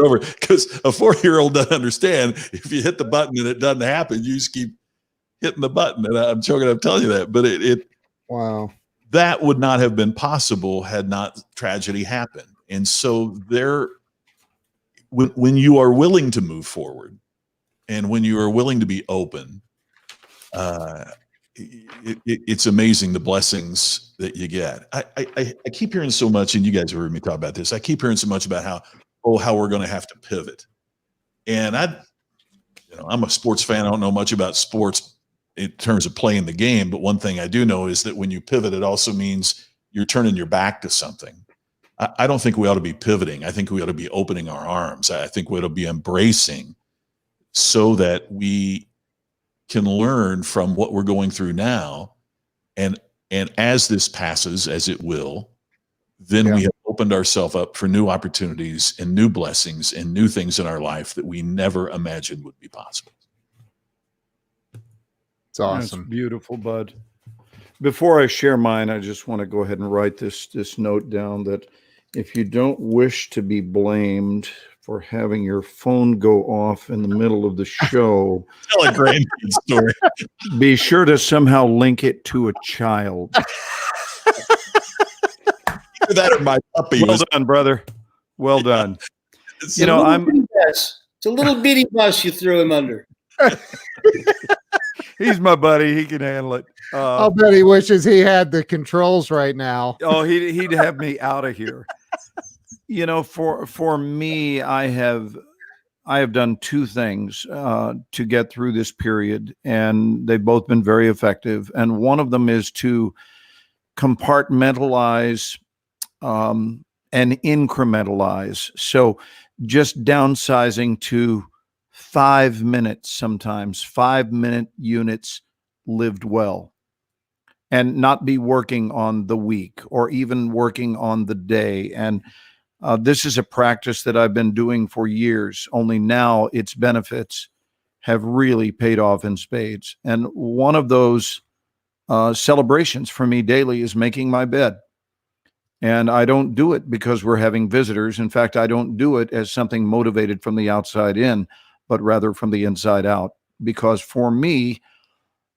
over, because a 4-year-old doesn't understand if you hit the button and it doesn't happen, you just keep hitting the button. And I'm joking, I'm telling you that, but wow, that would not have been possible had not tragedy happened. And so when you are willing to move forward and when you are willing to be open, it's amazing the blessings that you get. I keep hearing so much, and you guys have heard me talk about this. I keep hearing so much about how we're going to have to pivot. And I'm a sports fan. I don't know much about sports in terms of playing the game, but one thing I do know is that when you pivot, it also means you're turning your back to something. I don't think we ought to be pivoting. I think we ought to be opening our arms. I think we ought to be embracing, so that we can learn from what we're going through now. And as this passes, as it will, then we have opened ourselves up for new opportunities and new blessings and new things in our life that we never imagined would be possible. It's awesome. That's beautiful, bud. Before I share mine, I just want to go ahead and write this note down, that if you don't wish to be blamed for having your phone go off in the middle of the show, tell a grandkid story. Be sure to somehow link it to a child. That or my puppy. Well done, brother. Well done. It's a little bitty bus you threw him under. He's my buddy. He can handle it. I'll bet he wishes he had the controls right now. Oh, he'd have me out of here. For me, I have done 2 things to get through this period, and they've both been very effective. And one of them is to compartmentalize and incrementalize. So just downsizing to 5 minutes, sometimes 5-minute units lived well, and not be working on the week or even working on the day. And this is a practice that I've been doing for years, only now its benefits have really paid off in spades. And one of those celebrations for me daily is making my bed. And I don't do it because we're having visitors. In fact, I don't do it as something motivated from the outside in, but rather from the inside out. because for me,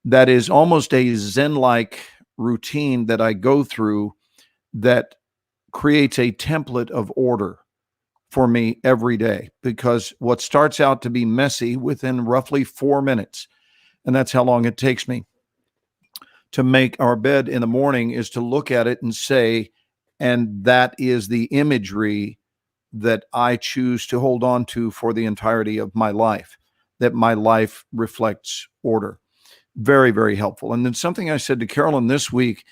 that is almost a Zen-like routine that I go through that creates a template of order for me every day, because what starts out to be messy within roughly 4 minutes, and that's how long it takes me to make our bed in the morning, is to look at it and say, and that is the imagery that I choose to hold on to for the entirety of my life, that my life reflects order. Very, very helpful. And then something I said to Carolyn this week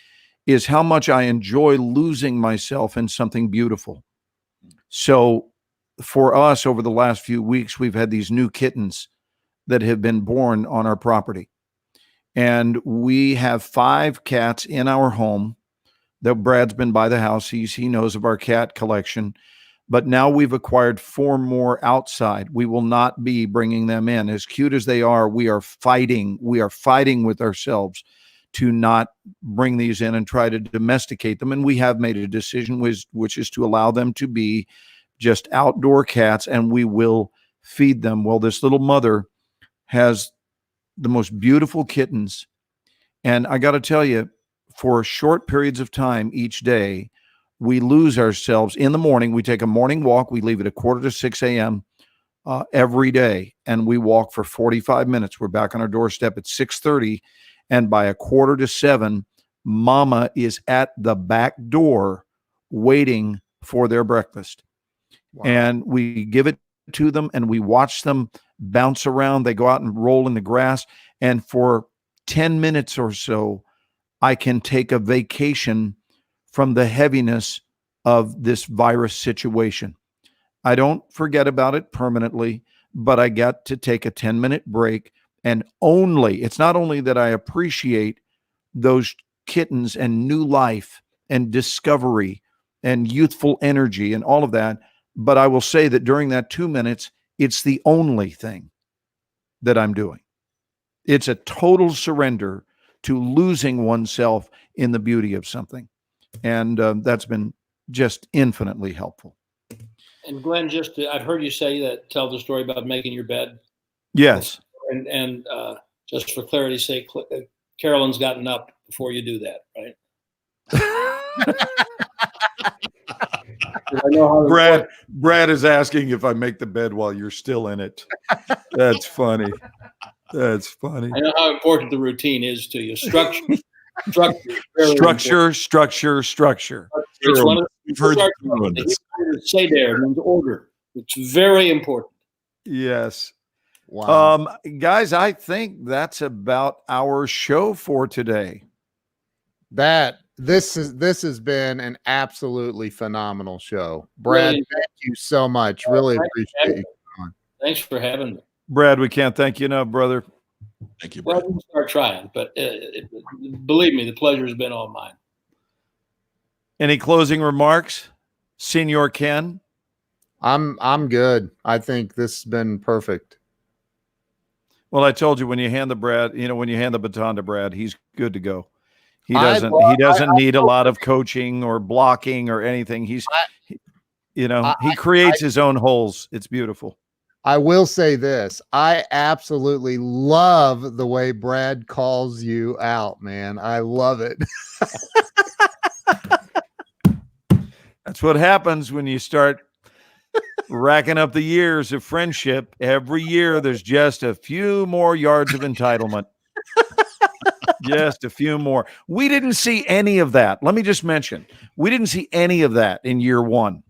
is how much I enjoy losing myself in something beautiful. So for us, over the last few weeks, we've had these new kittens that have been born on our property. And we have 5 cats in our home. That Brad's been by the house. He knows of our cat collection. But now we've acquired 4 more outside. We will not be bringing them in. As cute as they are, we are fighting. We are fighting with ourselves to not bring these in and try to domesticate them. And we have made a decision, which is to allow them to be just outdoor cats, and we will feed them. Well, this little mother has the most beautiful kittens. And I got to tell you, for short periods of time each day, we lose ourselves. In the morning, we take a morning walk. We leave at 5:45 a.m. Every day, and we walk for 45 minutes. We're back on our doorstep at 6:30, and by 6:45, Mama is at the back door waiting for their breakfast. Wow. And we give it to them, and we watch them bounce around. They go out and roll in the grass, and for 10 minutes or so, I can take a vacation from the heaviness of this virus situation. I don't forget about it permanently, but I got to take a 10-minute break. And it's not only that I appreciate those kittens and new life and discovery and youthful energy and all of that, but I will say that during that 2 minutes, it's the only thing that I'm doing. It's a total surrender to losing oneself in the beauty of something. And that's been just infinitely helpful. And Glenn, I've heard you tell the story about making your bed. Yes. And just for clarity's sake, Carolyn's gotten up before you do that, right? I know how Brad is asking if I make the bed while you're still in it. That's funny. That's funny. I know how important the routine is to you. Structure. Structure. It's one of the say there means order. It's very important. Yes. Wow. Guys, I think that's about our show for today. This has been an absolutely phenomenal show. Brad, Really, thank you so much. Really appreciate you. Thanks for having me. Brad, we can't thank you enough, brother. Thank you, Brad. Well, we'll start trying, but believe me, the pleasure has been all mine. Any closing remarks, Senor Ken? I'm good. I think this has been perfect. Well, I told you, when you hand the baton to Brad, he's good to go. He doesn't need a lot of coaching or blocking or anything. He creates his own holes. It's beautiful. I will say this. I absolutely love the way Brad calls you out, man. I love it. That's what happens when you start racking up the years of friendship. Every year, there's just a few more yards of entitlement. Just a few more. We didn't see any of that. Let me just mention, we didn't see any of that in year 1.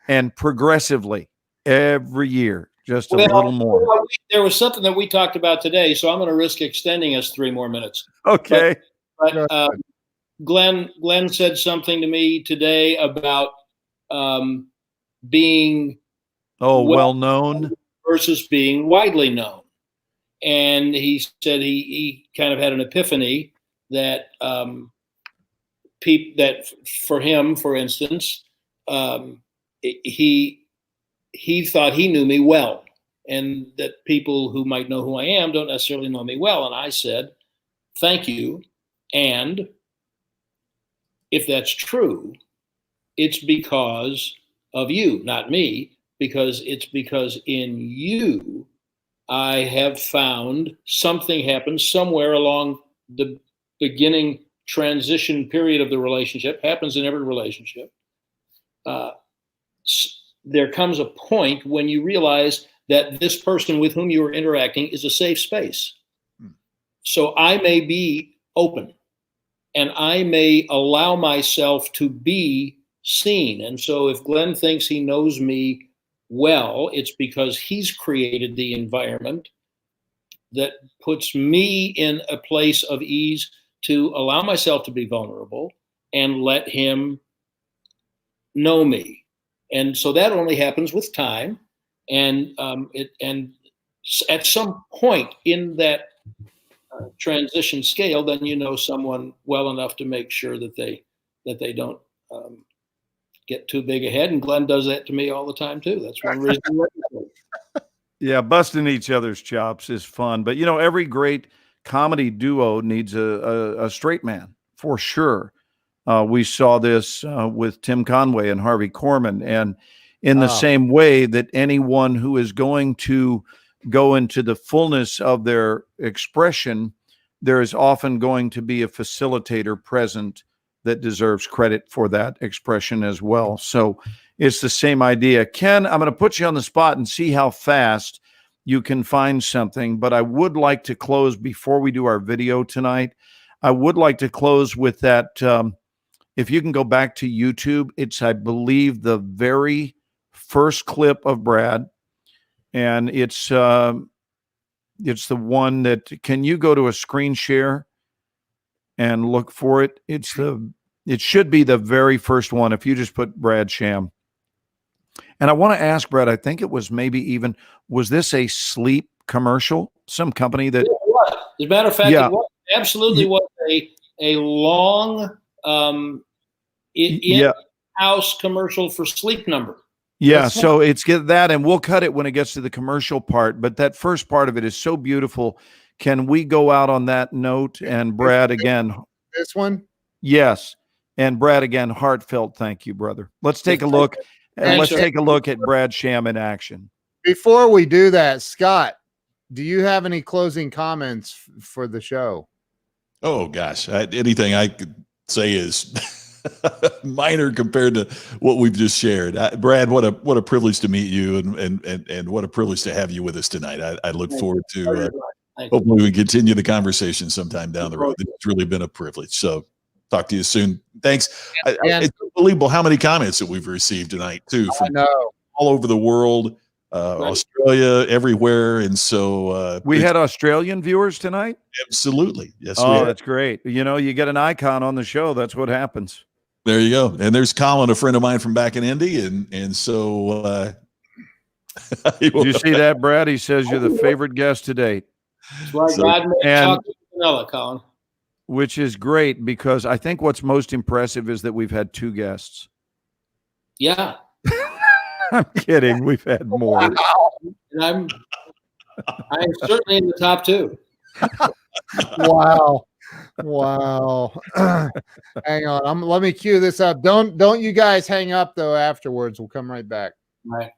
And progressively, every year, just a little more. There was something that we talked about today, so I'm going to risk extending us 3 more minutes. Okay. But Glenn said something to me today about being well known versus being widely known. And he said he kind of had an epiphany that that for him, for instance, he thought he knew me well, and that people who might know who I am don't necessarily know me well. And I said, thank you. And if that's true, it's because of you, not me, because in you, I have found something happens somewhere along the beginning transition period of the relationship, happens in every relationship. There comes a point when you realize that this person with whom you are interacting is a safe space. So I may be open and I may allow myself to be seen. And so if Glenn thinks he knows me well, it's because he's created the environment that puts me in a place of ease to allow myself to be vulnerable and let him know me. And so that only happens with time. And at some point in that transition scale, then you know someone well enough to make sure that they don't get too big ahead. And Glenn does that to me all the time too. That's one reason. Yeah, busting each other's chops is fun, but every great comedy duo needs a straight man for sure. We saw this with Tim Conway and Harvey Korman, and in the same way that anyone who is going to go into the fullness of their expression, there is often going to be a facilitator present that deserves credit for that expression as well. So it's the same idea. Ken, I'm going to put you on the spot and see how fast you can find something, but I would like to close before we do our video tonight. I would like to close with that. If you can go back to YouTube, it's, I believe, the very first clip of Brad, and it's the one that, can you go to a screen share and look for it? It should be the very first one if you just put Brad Sham. And I want to ask Brad, I think it was was this a sleep commercial? Some company that... As a matter of fact, it was absolutely was a long in-house commercial for Sleep Number. Yeah, so it's get that, and we'll cut it when it gets to the commercial part, but that first part of it is so beautiful. Can we go out on that note? And Brad, again... This one? Yes. And Brad, again, heartfelt thank you, brother. Let's take a look, and let's take a look at Brad Sham in action. Before we do that, Scott, do you have any closing comments for the show? Oh, gosh. Anything I could say is minor compared to what we've just shared. Brad, what a privilege to meet you, and what a privilege to have you with us tonight. I look forward to hopefully we continue the conversation sometime down the road. It's really been a privilege. So talk to you soon. Thanks. It's unbelievable how many comments that we've received tonight too, from all over the world, Australia, everywhere. And so we had Australian viewers tonight. Absolutely. Yes. Oh, that's great. You get an icon on the show. That's what happens. There you go. And there's Colin, a friend of mine from back in Indy. And so did you see that, Brad? He says you're the favorite guest to date. That's why God made chocolate vanilla, Colin. Which is great, because I think what's most impressive is that we've had 2 guests. Yeah. I'm kidding. We've had more. And I'm certainly in the top 2. Wow. Hang on. Let me cue this up. Don't you guys hang up though afterwards. We'll come right back. Right.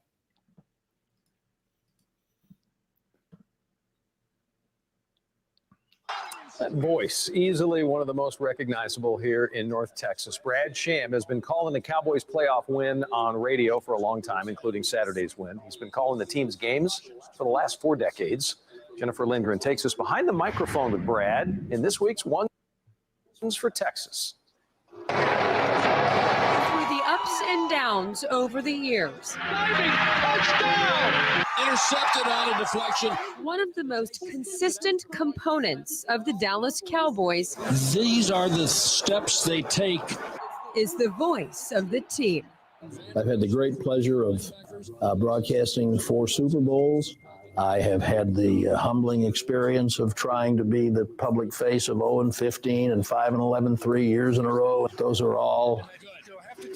That voice, easily one of the most recognizable here in North Texas. Brad Sham has been calling the Cowboys playoff win on radio for a long time, including Saturday's win. He's been calling the team's games for the last 4 decades. Jennifer Lindgren takes us behind the microphone with Brad in this week's One for Texas. Through the ups and downs over the years. Diving, touchdown! Intercepted on a deflection. One of the most consistent components of the Dallas Cowboys. These are the steps they take. Is the voice of the team. I've had the great pleasure of broadcasting 4 Super Bowls. I have had the humbling experience of trying to be the public face of 0-15 and 5-11 3 years in a row. Those are all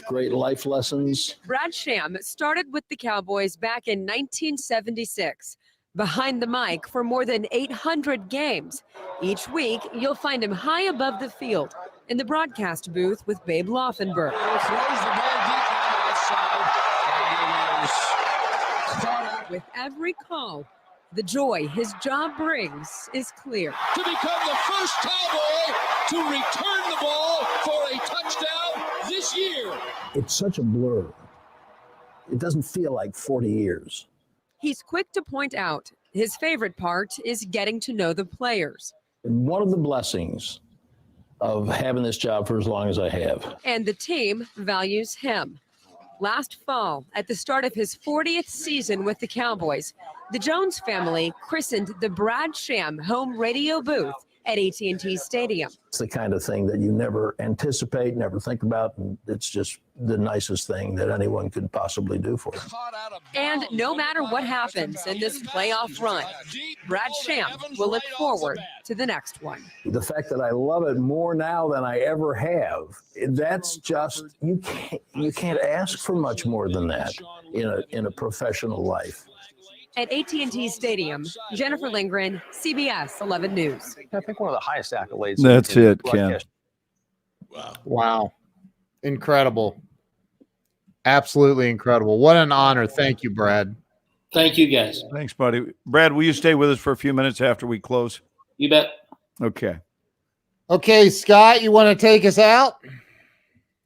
great life lessons. Brad Sham started with the Cowboys back in 1976. Behind the mic for more than 800 games. Each week, you'll find him high above the field in the broadcast booth with Babe Laufenberg. Throws the ball deep on the outside. And it is caught up. With every call, The joy his job brings is clear. To become the first Cowboy to return the ball for a touchdown this year. It's such a blur. It doesn't feel like 40 years. He's quick to point out his favorite part is getting to know the players. And one of the blessings of having this job for as long as I have. And the team values him. Last fall, at the start of his 40th season with the Cowboys, the Jones family christened the Brad Sham home radio booth at AT&T Stadium. It's the kind of thing that you never anticipate, never think about, and it's just the nicest thing that anyone could possibly do for you. And no matter what happens in this playoff run, Brad Sham will look forward to the next one. The fact that I love it more now than I ever have, that's just, you can't ask for much more than that in a professional life. At AT&T Stadium, Jennifer Lindgren, CBS 11 News. I think one of the highest accolades. That's it, Ken. Wow. Incredible. Absolutely incredible. What an honor. Thank you, Brad. Thank you, guys. Thanks, buddy. Brad, will you stay with us for a few minutes after we close? You bet. Okay. Okay, Scott, you want to take us out?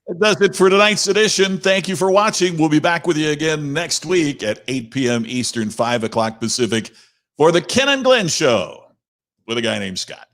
That does it for tonight's edition. Thank you for watching. We'll be back with you again next week at 8 p.m. Eastern, 5 o'clock Pacific for the Ken and Glenn Show with a guy named Scott.